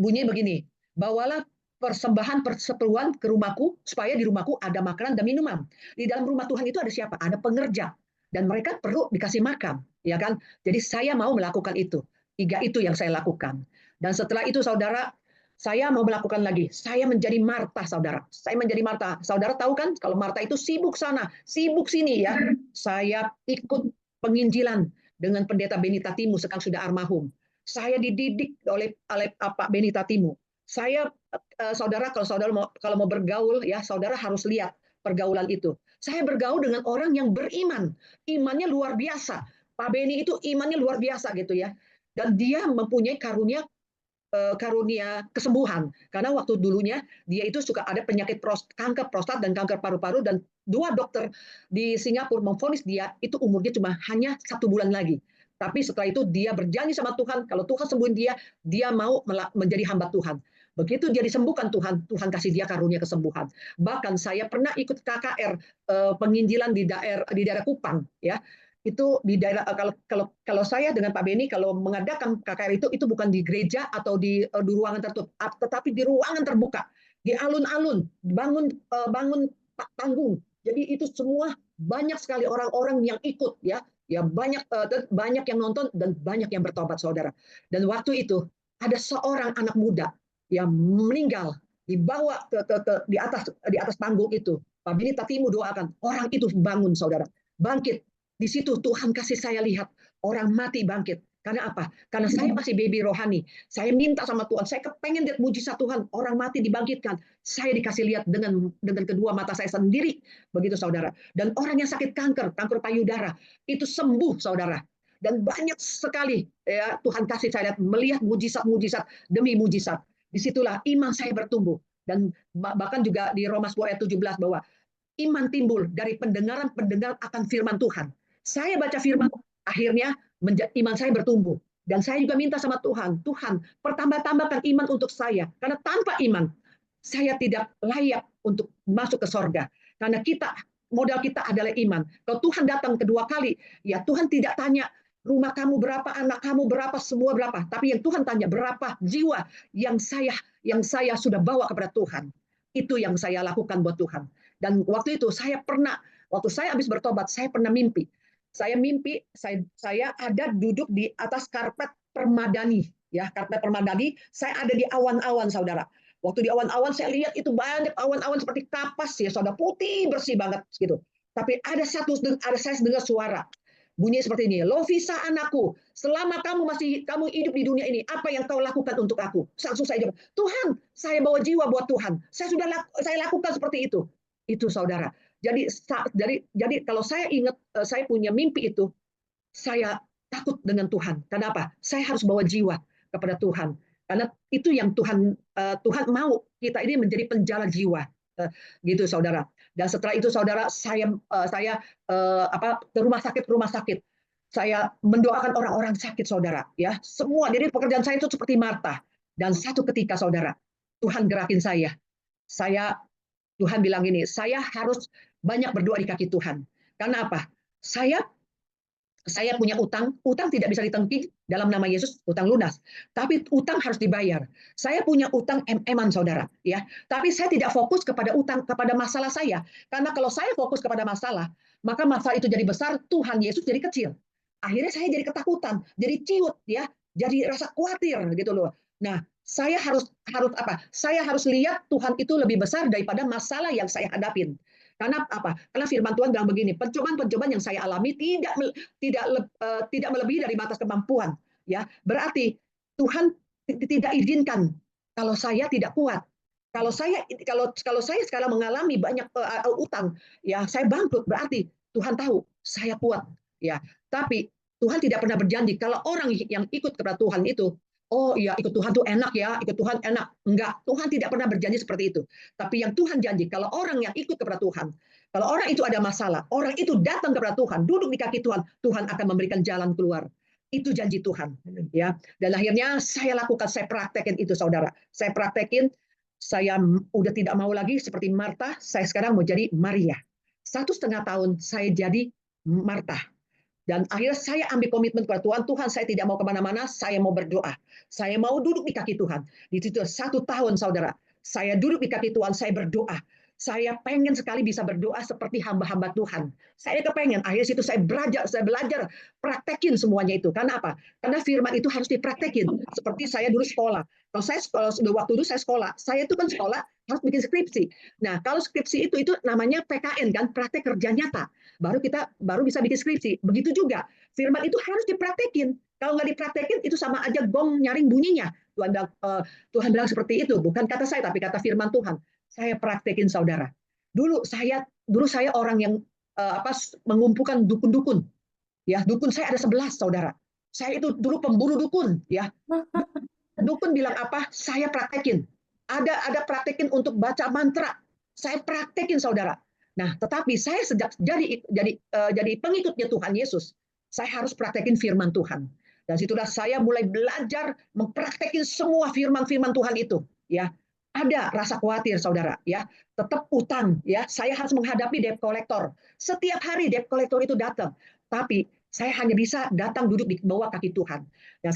Bunyinya begini, bawalah persembahan persepuluhan ke rumahku, supaya di rumahku ada makanan dan minuman. Di dalam rumah Tuhan itu ada siapa? Ada pengerja. Dan mereka perlu dikasih makan. Ya kan? Jadi saya mau melakukan itu. 3 itu yang saya lakukan. Dan setelah itu, saudara, saya mau melakukan lagi. Saya menjadi Marta, saudara. Saya menjadi Marta. Saudara tahu kan, kalau Marta itu sibuk sana, sibuk sini ya. Saya ikut penginjilan dengan pendeta Benita Timu, sekarang sudah almarhum. Saya dididik oleh Pak Benita Timu. Saya, saudara, kalau mau bergaul ya, saudara harus lihat pergaulan itu. Saya bergaul dengan orang yang beriman, imannya luar biasa. Pak Beni itu imannya luar biasa gitu ya. Dan dia mempunyai karunia kesembuhan, karena waktu dulunya dia itu suka ada penyakit kanker prostat dan kanker paru-paru, dan 2 dokter di Singapura memvonis dia itu umurnya cuma hanya 1 bulan lagi. Tapi setelah itu dia berjanji sama Tuhan, kalau Tuhan sembuhin dia mau menjadi hamba Tuhan. Begitu dia disembuhkan Tuhan kasih dia karunia kesembuhan. Bahkan saya pernah ikut KKR penginjilan di daerah Kupang ya. Itu di daerah, kalau saya dengan Pak Beni kalau mengadakan KKR itu bukan di gereja atau di ruangan tertutup, tetapi di ruangan terbuka, di alun-alun, bangun panggung. Jadi itu semua banyak sekali orang-orang yang ikut ya banyak yang nonton dan banyak yang bertobat, saudara. Dan waktu itu ada seorang anak muda yang meninggal, dibawa di atas panggung itu. Pak Beni Tatimu doakan orang itu bangun, saudara, bangkit. Di situ Tuhan kasih saya lihat orang mati bangkit. Karena apa? Karena saya masih baby rohani. Saya minta sama Tuhan, saya kepengen lihat mujizat Tuhan, orang mati dibangkitkan. Saya dikasih lihat dengan kedua mata saya sendiri, begitu saudara. Dan orang yang sakit kanker payudara, itu sembuh, saudara. Dan banyak sekali ya Tuhan kasih saya lihat, melihat mujizat-mujizat demi mujizat. Disitulah iman saya bertumbuh. Dan bahkan juga di Roma 10 ayat 17 bahwa iman timbul dari pendengaran akan firman Tuhan. Saya baca firman, akhirnya iman saya bertumbuh. Dan saya juga minta sama Tuhan, Tuhan pertambah-tambahkan iman untuk saya. Karena tanpa iman, saya tidak layak untuk masuk ke sorga. Karena modal kita adalah iman. Kalau Tuhan datang kedua kali, ya Tuhan tidak tanya, rumah kamu berapa, anak kamu berapa, semua berapa. Tapi yang Tuhan tanya, berapa jiwa yang saya sudah bawa kepada Tuhan. Itu yang saya lakukan buat Tuhan. Dan waktu itu waktu saya habis bertobat, saya pernah mimpi. Saya ada duduk di atas karpet permadani, ya karpet permadani. Saya ada di awan-awan, saudara. Waktu di awan-awan saya lihat itu banyak awan-awan seperti kapas ya, saudara, putih bersih banget gitu. Tapi ada saya dengar suara bunyi seperti ini, Lovisa anakku, selama kamu hidup di dunia ini, apa yang kau lakukan untuk aku? Langsung saya jawab, Tuhan, saya bawa jiwa buat Tuhan. Saya lakukan seperti itu. Itu saudara. Jadi kalau saya ingat saya punya mimpi itu, saya takut dengan Tuhan. Kenapa? Saya harus bawa jiwa kepada Tuhan. Karena itu yang Tuhan mau kita ini menjadi penjala jiwa. Gitu saudara. Dan setelah itu saudara saya ke rumah sakit. Saya mendoakan orang-orang sakit saudara, ya. Semua, jadi pekerjaan saya itu seperti Marta. Dan satu ketika saudara, Tuhan gerakin saya. Tuhan bilang ini, saya harus banyak berdoa di kaki Tuhan. Karena apa? Saya punya utang tidak bisa ditanggung dalam nama Yesus, utang lunas. Tapi utang harus dibayar. Saya punya utang MM-an saudara, ya. Tapi saya tidak fokus kepada kepada masalah saya. Karena kalau saya fokus kepada masalah, maka masalah itu jadi besar, Tuhan Yesus jadi kecil. Akhirnya saya jadi ketakutan, jadi ciut, ya, jadi rasa khawatir gitu loh. Nah, saya harus apa? Saya harus lihat Tuhan itu lebih besar daripada masalah yang saya hadapin. Karena apa? Karena firman Tuhan bilang begini, pencobaan-pencobaan yang saya alami tidak melebihi dari batas kemampuan, ya. Berarti Tuhan tidak izinkan kalau saya tidak kuat. Kalau saya sekarang mengalami banyak utang, ya, saya bangkrut, berarti Tuhan tahu saya kuat, ya. Tapi Tuhan tidak pernah berjanji kalau orang yang ikut kepada Tuhan itu, oh ya, ikut Tuhan tuh enak ya, ikut Tuhan enak. Enggak, Tuhan tidak pernah berjanji seperti itu. Tapi yang Tuhan janji, kalau orang yang ikut kepada Tuhan, kalau orang itu ada masalah, orang itu datang kepada Tuhan, duduk di kaki Tuhan, Tuhan akan memberikan jalan keluar. Itu janji Tuhan, ya. Dan akhirnya saya lakukan, saya praktekin itu saudara. Saya praktekin, saya udah tidak mau lagi seperti Marta, saya sekarang mau jadi Maria. 1,5 tahun saya jadi Marta. Dan akhirnya saya ambil komitmen kepada Tuhan, Tuhan saya tidak mau kemana-mana, saya mau berdoa. Saya mau duduk di kaki Tuhan. Di situ 1 tahun saudara, saya duduk di kaki Tuhan, saya berdoa. Saya pengen sekali bisa berdoa seperti hamba-hamba Tuhan. Saya kepengen, akhirnya situ saya belajar praktekin semuanya itu. Karena apa? Karena firman itu harus dipraktekin. Seperti saya dulu sekolah. Waktu itu saya sekolah, saya itu kan sekolah harus bikin skripsi. Nah, kalau skripsi itu namanya PKN kan, praktek kerja nyata. Baru bisa bikin skripsi. Begitu juga, firman itu harus dipraktekin. Kalau nggak dipraktekin, itu sama aja gong nyaring bunyinya. Tuhan bilang seperti itu, bukan kata saya, tapi kata firman Tuhan. Saya praktekin saudara. Dulu saya orang yang mengumpulkan dukun-dukun. Ya, dukun saya ada 11 saudara. Saya itu dulu pemburu dukun, ya. Dukun bilang apa? Saya praktekin. Ada praktekin untuk baca mantra. Saya praktekin saudara. Nah, tetapi saya sejak jadi pengikutnya Tuhan Yesus, saya harus praktekin firman Tuhan. Dan situlah saya mulai belajar mempraktekin semua firman-firman Tuhan itu, ya. Ada rasa khawatir saudara, ya, tetap utang, ya, saya harus menghadapi debt collector. Setiap hari debt collector itu datang, tapi saya hanya bisa datang duduk di bawah kaki Tuhan. Dan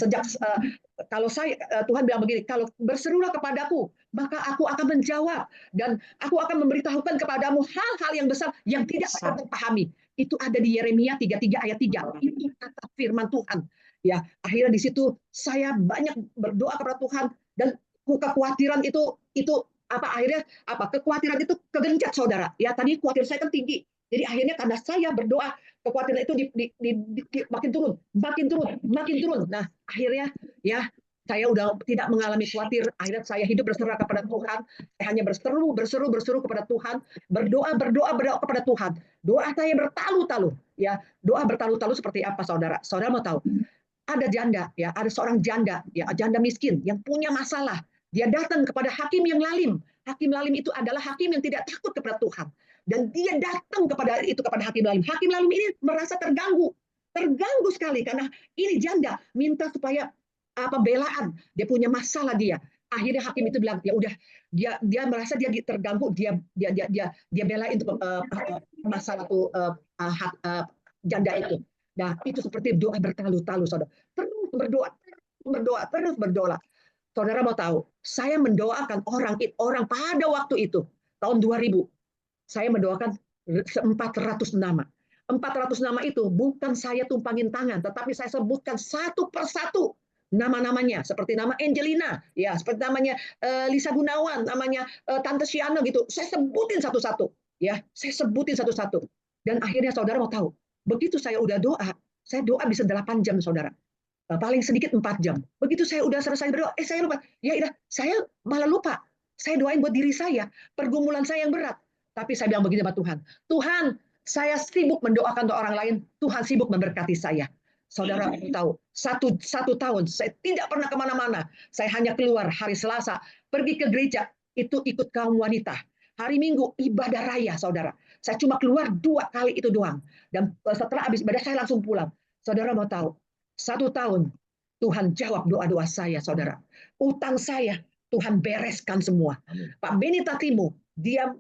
Tuhan bilang begini, kalau berserulah kepadaku, maka aku akan menjawab dan aku akan memberitahukan kepadamu hal-hal yang besar yang tidak kau pahami. Itu ada di Yeremia 33 ayat 3. Itu kata firman Tuhan. Ya, akhirnya di situ saya banyak berdoa kepada Tuhan dan kekhawatiran itu akhirnya kekhawatiran itu kegencet saudara, ya. Tadi khawatir saya kan tinggi, jadi akhirnya karena saya berdoa kekhawatiran itu makin turun. Nah, akhirnya ya saya udah tidak mengalami khawatir. Akhirnya saya hidup berserah kepada Tuhan. Saya hanya berseru kepada Tuhan, berdoa kepada Tuhan. Doa saya bertalu-talu, ya. Doa bertalu-talu seperti apa saudara? Saudara mau tahu? Ada janda, ya, ada seorang janda, ya, janda miskin yang punya masalah. Dia datang kepada hakim yang lalim. Hakim lalim itu adalah hakim yang tidak takut kepada Tuhan. Dan dia datang kepada hakim lalim. Hakim lalim ini merasa terganggu sekali karena ini janda minta supaya belaan. Dia punya masalah dia. Akhirnya hakim itu bilang, ya udah, dia merasa dia terganggu, dia belain untuk masalah tuh janda itu. Nah, itu seperti doa bertalu-talu, saudara. Terus berdoa. Saudara mau tahu, saya mendoakan orang pada waktu itu, tahun 2000, saya mendoakan 400 nama. 400 nama itu bukan saya tumpangin tangan, tetapi saya sebutkan satu persatu nama-namanya, seperti nama Angelina, ya, seperti namanya Lisa Gunawan, namanya Tante Shiana gitu. Saya sebutin satu-satu, ya, saya sebutin satu-satu. Dan akhirnya saudara mau tahu, begitu saya udah doa, saya doa bisa 8 jam saudara. Paling sedikit 4 jam. Begitu saya udah selesai berdoa, saya lupa. Ya udah, saya malah lupa. Saya doain buat diri saya, pergumulan saya yang berat. Tapi saya bilang begini sama Tuhan, Tuhan, saya sibuk mendoakan untuk orang lain, Tuhan sibuk memberkati saya. Saudara tahu, satu tahun saya tidak pernah kemana-mana. Saya hanya keluar hari Selasa, pergi ke gereja, itu ikut kaum wanita. Hari Minggu ibadah raya, saudara. Saya cuma keluar 2 kali itu doang. Dan setelah habis ibadah saya langsung pulang. Saudara mau tahu, 1 tahun Tuhan jawab doa-doa saya, saudara. Utang saya Tuhan bereskan semua. Pak Beni Tatimu, dia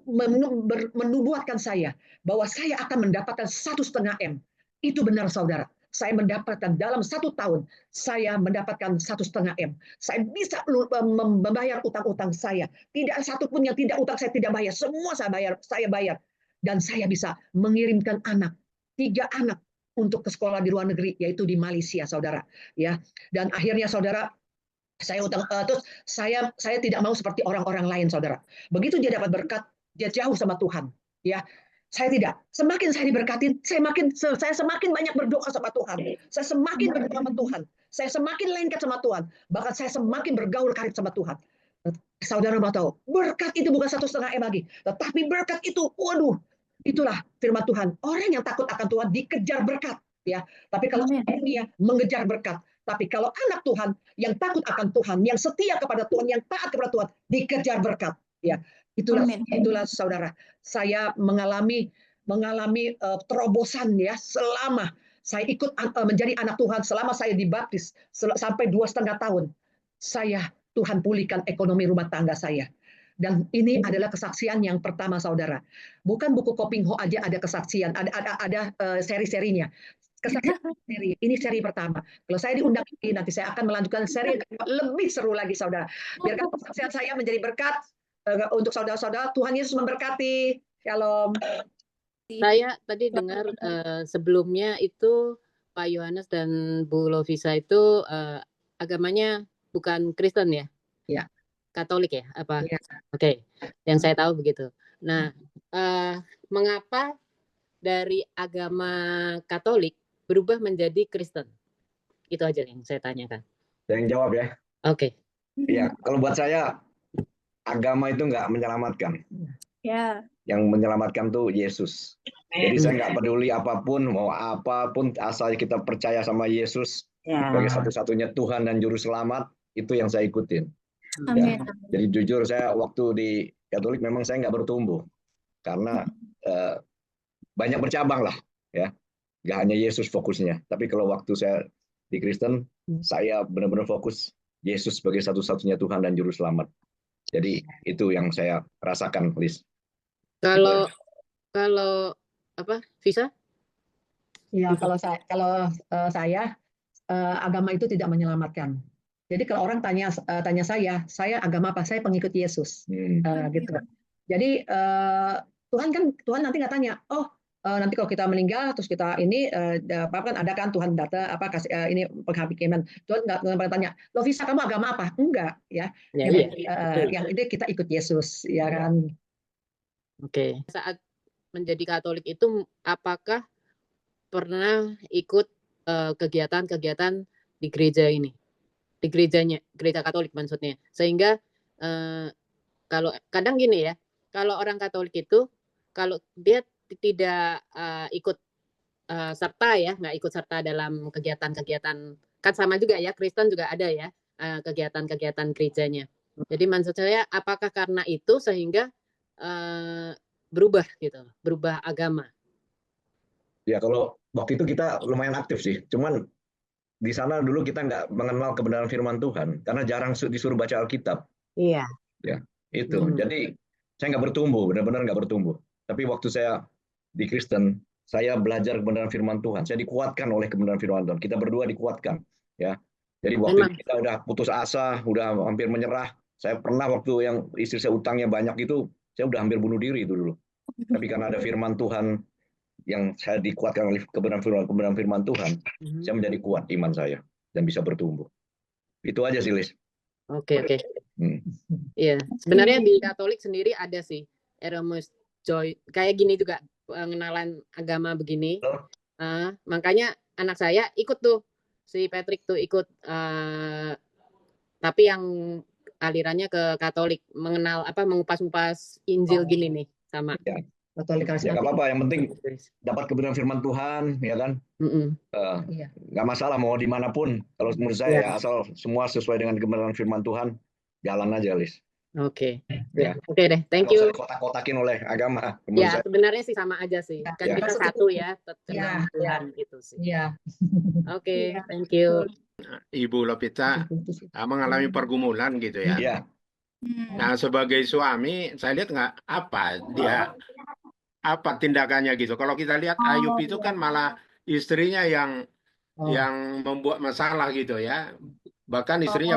menubuatkan saya bahwa saya akan mendapatkan 1,5 M. Itu benar, saudara. Saya mendapatkan dalam 1 tahun, saya mendapatkan 1,5 M. Saya bisa membayar utang-utang saya. Tidak satu pun yang tidak utang saya tidak bayar. Semua saya bayar. Dan saya bisa mengirimkan 3 anak untuk ke sekolah di luar negeri, yaitu di Malaysia, saudara. Ya, dan akhirnya saudara, saya utang, terus saya tidak mau seperti orang-orang lain, saudara. Begitu dia dapat berkat, dia jauh sama Tuhan. Ya, saya tidak. Semakin saya diberkatin, saya semakin banyak berdoa sama Tuhan. Saya semakin berdoa sama Tuhan. Saya semakin lengket sama Tuhan. Bahkan saya semakin bergaul karib sama Tuhan. Saudara mau tahu, berkat itu bukan 1,5 M lagi, tetapi berkat itu, waduh, itulah firman Tuhan. Orang yang takut akan Tuhan dikejar berkat, ya. Tapi kalau dunia mengejar berkat, tapi kalau anak Tuhan yang takut akan Tuhan, yang setia kepada Tuhan, yang taat kepada Tuhan, dikejar berkat, ya. Itulah saudara. Saya mengalami terobosan, ya, selama saya ikut menjadi anak Tuhan, selama saya dibaptis sampai 2,5 tahun. Tuhan pulihkan ekonomi rumah tangga saya. Dan ini adalah kesaksian yang pertama, saudara. Bukan buku Koping Ho aja ada kesaksian, ada seri-serinya. Kesaksian seri, ini seri pertama. Kalau saya diundang lagi, nanti saya akan melanjutkan seri yang lebih seru lagi, saudara. Biarkan kesaksian saya menjadi berkat untuk saudara-saudara. Tuhan Yesus memberkati. Shalom. Saya tadi dengar sebelumnya itu Pak Yohanes dan Bu Lovisa itu agamanya bukan Kristen ya? Ya. Katolik ya? Apa? Ya. Oke, yang saya tahu begitu. Nah, mengapa dari agama Katolik berubah menjadi Kristen? Itu aja yang saya tanyakan. Yang jawab ya. Oke. Ya, kalau buat saya agama itu nggak menyelamatkan. Ya. Yang menyelamatkan tuh Yesus. Jadi saya nggak peduli apapun, mau apapun, asal kita percaya sama Yesus sebagai satu-satunya Tuhan dan Juru Selamat, itu yang saya ikutin. Ya. Jadi jujur saya waktu di Katolik memang saya nggak bertumbuh karena banyak bercabang lah, ya. Nggak hanya Yesus fokusnya. Tapi kalau waktu saya di Kristen, saya benar-benar fokus Yesus sebagai satu-satunya Tuhan dan Juru Selamat. Jadi itu yang saya rasakan, Liz. Kalau apa, Visa? Ya, kalau saya agama itu tidak menyelamatkan. Jadi kalau orang tanya saya agama apa? Saya pengikut Yesus, gitu. Jadi Tuhan nanti nggak tanya, nanti kalau kita meninggal terus kita ini kan ada kan Tuhan data kasih ini penghakiman. Tuhan nggak pernah tanya, Lovisa kamu agama apa? Enggak, ya. Yang itu kita ikut Yesus, ya kan. Oke. Saat menjadi Katolik itu apakah pernah ikut kegiatan-kegiatan di gereja ini? Di gereja Katolik maksudnya, sehingga kalau kadang gini ya, kalau orang Katolik itu kalau dia tidak ikut serta ya, nggak ikut serta dalam kegiatan-kegiatan, kan sama juga ya, Kristen juga ada ya kegiatan-kegiatan gerejanya. Jadi maksud saya apakah karena itu sehingga berubah agama? Ya, kalau waktu itu kita lumayan aktif sih, cuman di sana dulu kita nggak mengenal kebenaran firman Tuhan karena jarang disuruh baca Alkitab. Iya. Ya, itu. Jadi saya nggak bertumbuh, benar-benar nggak bertumbuh. Tapi waktu saya di Kristen, saya belajar kebenaran firman Tuhan. Saya dikuatkan oleh kebenaran firman Tuhan. Kita berdua dikuatkan, ya. Jadi waktu kita udah putus asa, udah hampir menyerah. Saya pernah waktu yang istri saya utangnya banyak itu, saya udah hampir bunuh diri itu dulu. Tapi karena ada firman Tuhan yang saya dikuatkan oleh kebenaran firman Tuhan, saya menjadi kuat iman saya dan bisa bertumbuh. Itu aja sih, Liz. Oke. Iya, sebenarnya di Katolik sendiri ada sih Erasmus Joy kayak gini juga, pengenalan agama begini. Betul. Makanya anak saya ikut tuh, si Patrick tuh ikut, tapi yang alirannya ke Katolik, mengupas-ngupas Injil gini nih sama. Ya. Katolik Ya karismatik. nggak apa-apa, yang penting dapat kebenaran firman Tuhan, ya kan? Iya. Nggak masalah mau dimanapun. Kalau menurut saya ya, asal semua sesuai dengan kebenaran firman Tuhan, jalan aja, Lis. Oke. Ya. Oke deh, thank Nggak usah you. dikotak-kotakin oleh agama. Menurut Ya, saya. sebenarnya sih sama aja sih. Kan Ya. kita satu ya, tetap Ya. Tuhan gitu sih. Iya. Oke, thank you. Ibu Lovita mengalami pergumulan gitu ya. Iya. Nah, sebagai suami, saya lihat nggak apa tindakannya gitu. Kalau kita lihat Ayub itu kan malah istrinya yang membuat masalah gitu ya. Bahkan istrinya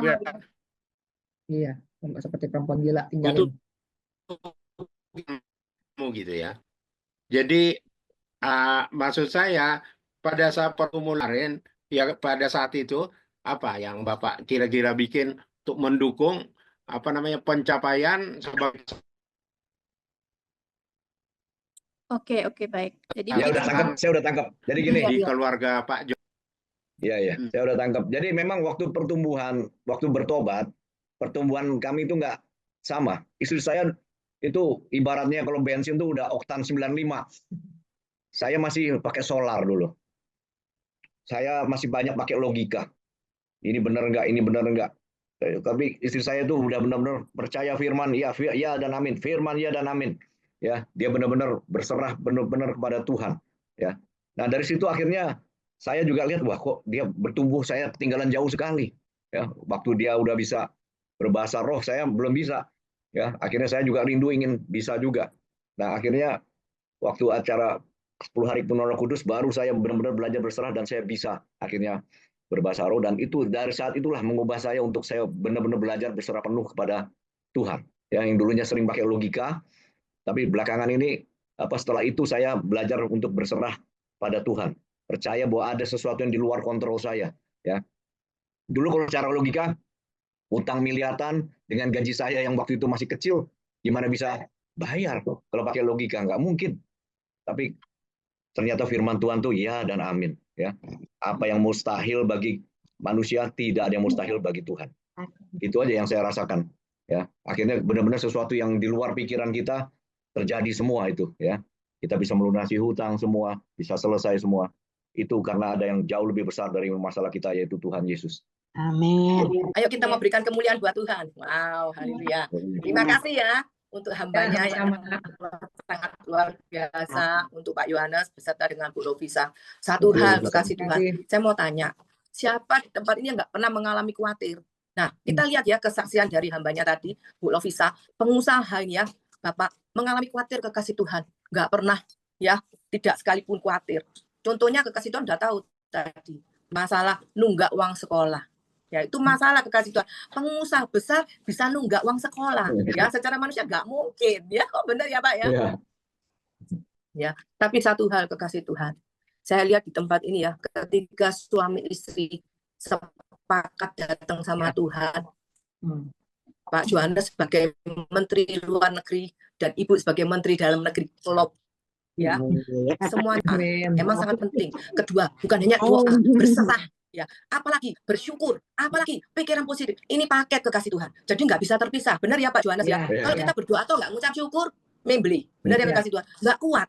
Iya, seperti perempuan gila tinggalin. gitu ya. Jadi maksud saya pada saat pergumulan ya pada saat itu apa yang Bapak kira-kira bikin untuk mendukung pencapaian sebagai Oke, baik. Jadi Ya udah tangkap, saya udah tangkap. Jadi gini. di keluarga Pak Jo. Iya, saya udah tangkap. Jadi memang waktu bertobat, pertumbuhan kami itu nggak sama. Istri saya itu ibaratnya kalau bensin tuh udah oktan 95. Saya masih pakai solar dulu. Saya masih banyak pakai logika. Ini benar nggak, ini benar nggak. Tapi istri saya itu udah benar-benar percaya firman, ya dan amin. Firman ya dan amin. Ya, dia benar-benar berserah benar-benar kepada Tuhan. Ya. Nah dari situ akhirnya saya juga lihat wah kok dia bertumbuh, saya ketinggalan jauh sekali. Ya, waktu dia udah bisa berbahasa roh, saya belum bisa. Ya, akhirnya saya juga rindu ingin bisa juga. Nah akhirnya waktu acara 10 hari penuh Roh Kudus baru saya benar-benar belajar berserah dan saya bisa akhirnya berbahasa roh, dan itu dari saat itulah mengubah saya untuk saya benar-benar belajar berserah penuh kepada Tuhan. Ya, yang dulunya sering pakai logika, tapi belakangan ini setelah itu saya belajar untuk berserah pada Tuhan, percaya bahwa ada sesuatu yang di luar kontrol saya. Ya, dulu kalau secara logika utang miliaran dengan gaji saya yang waktu itu masih kecil, gimana bisa bayar kalau pakai logika? Nggak mungkin. Tapi ternyata firman Tuhan tuh ya dan amin. Ya, apa yang mustahil bagi manusia tidak ada yang mustahil bagi Tuhan. Itu aja yang saya rasakan. Ya, akhirnya benar-benar sesuatu yang di luar pikiran kita terjadi semua itu. Ya, kita bisa melunasi hutang semua, bisa selesai semua. Itu karena ada yang jauh lebih besar dari masalah kita, yaitu Tuhan Yesus. Amin. Ayo kita memberikan kemuliaan buat Tuhan. Wow, haleluya. Terima kasih ya untuk hambanya yang sangat luar biasa, untuk Pak Yohanes beserta dengan Bu Lovisa. Satu hal, kasih Tuhan. Saya mau tanya, siapa di tempat ini yang nggak pernah mengalami khawatir? Nah, kita lihat ya kesaksian dari hambanya tadi, Bu Lovisa, pengusaha ya, Bapak mengalami khawatir kekasih Tuhan, nggak pernah ya, tidak sekalipun khawatir. Contohnya kekasih Tuhan udah tahu tadi, masalah nunggak uang sekolah. Ya, itu masalah kekasih Tuhan. Pengusaha besar bisa nunggak uang sekolah. Ya, secara manusia nggak mungkin. Ya, benar ya Pak ya? Ya, tapi satu hal kekasih Tuhan. Saya lihat di tempat ini ya, ketika suami istri sepakat datang sama Tuhan, Pak Yohanes sebagai Menteri Luar Negeri dan Ibu sebagai Menteri Dalam Negeri, klop. Ya, semuanya emang sangat penting. Kedua, bukan hanya doa, berserah. Ya, apalagi bersyukur, apalagi pikiran positif. Ini paket kekasih Tuhan. Jadi nggak bisa terpisah. Benar ya Pak Yohanes ya? Kalau kita berdoa atau nggak ngucap syukur, membeli. Benar ya kekasih Tuhan? Nggak kuat.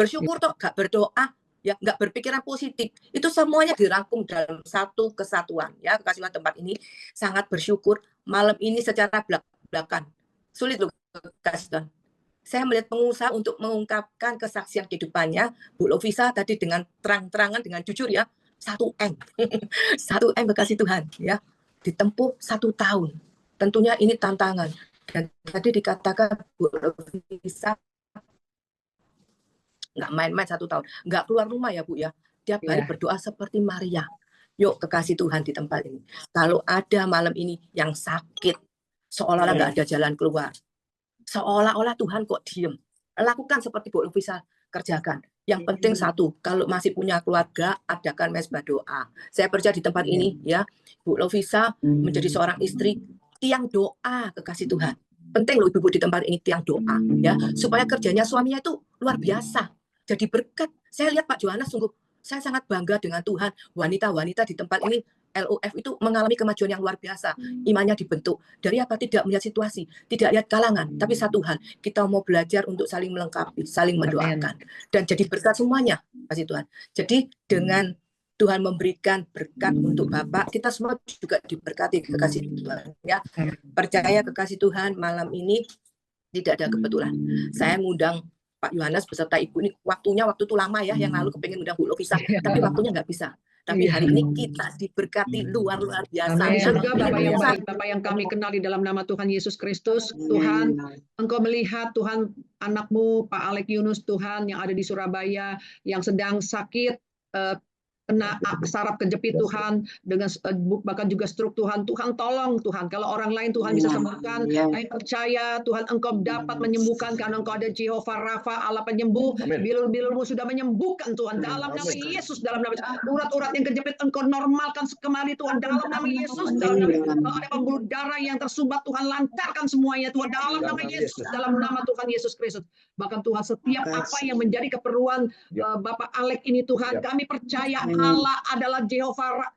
Bersyukur toh nggak berdoa, ya nggak berpikiran positif. Itu semuanya dirangkum dalam satu kesatuan. Ya, kekasih Tuhan tempat ini sangat bersyukur. Malam ini secara belak-belakan. Sulit loh kekasih Tuhan. Saya melihat pengusaha untuk mengungkapkan kesaksian kehidupannya, Bu Lovisa tadi dengan terang-terangan, dengan jujur ya, 1M. 1M bekasih Tuhan ya. Ditempuh 1 tahun. Tentunya ini tantangan. Dan tadi dikatakan Bu Lovisa nggak main-main 1 tahun. Nggak keluar rumah ya Bu ya. Tiap hari berdoa seperti Maria. Yuk kekasih Tuhan di tempat ini. Kalau ada malam ini yang sakit, seolah-olah nggak ada jalan keluar. Seolah-olah Tuhan kok diem. Lakukan seperti Bu Lovisa kerjakan. Yang penting satu, kalau masih punya keluarga, adakan mesbah doa. Saya percaya di tempat ini ya, Bu Lovisa menjadi seorang istri tiang doa kekasih Tuhan. Penting loh ibu-ibu di tempat ini tiang doa ya, supaya kerjanya suaminya itu luar biasa. jadi berkat. Saya lihat Pak Yohanes sungguh, saya sangat bangga dengan Tuhan. Wanita-wanita di tempat ini LOF itu mengalami kemajuan yang luar biasa. Imannya dibentuk. Dari apa? Tidak melihat situasi, tidak lihat kalangan. Tapi satu hal, kita mau belajar untuk saling melengkapi, saling mendoakan. Dan jadi berkat semuanya, kasih Tuhan. Jadi dengan Tuhan memberikan berkat untuk Bapak, kita semua juga diberkati kekasih Tuhan. Ya, percaya kekasih Tuhan, malam ini tidak ada kebetulan. Saya ngundang Pak Yohanes beserta Ibu ini waktu itu lama ya, yang lalu kepengen undang Bu Lovisa, tapi waktunya nggak bisa. Tapi hari ini kita diberkati luar biasa. Amin. Surga Bapak yang baik, Bapak yang kami kenal di dalam nama Tuhan Yesus Kristus. Tuhan, Engkau melihat Tuhan anakmu Pak Alek Yunus, Tuhan yang ada di Surabaya, yang sedang sakit, kena saraf kejepit Tuhan, dengan bahkan juga stroke Tuhan. Tuhan tolong Tuhan, kalau orang lain Tuhan bisa sembuhkan, kami percaya Tuhan Engkau dapat menyembuhkan karena Engkau ada Jehovah Rafa, Allah penyembuh. Bilur-bilurmu sudah menyembuhkan Tuhan dalam nama Yesus, dalam nama urat-urat yang kejepit Engkau normalkan kembali Tuhan dalam nama Yesus. Dalam nama, kalau ada pembuluh darah yang tersumbat Tuhan lancarkan semuanya Tuhan dalam nama Yesus, dalam nama Tuhan Yesus Kristus. Bahkan Tuhan setiap apa yang menjadi keperluan Bapak Alek ini Tuhan, kami percaya Allah adalah Jehovah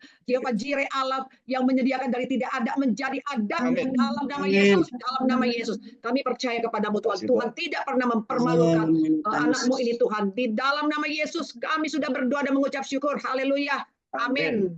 Jireh, Allah yang menyediakan dari tidak ada menjadi ada dalam nama Yesus, dalam nama Yesus. Kami percaya kepadamu Tuhan. Tuhan tidak pernah mempermalukan anakmu ini Tuhan. Di dalam nama Yesus kami sudah berdoa dan mengucap syukur. Haleluya. Amin.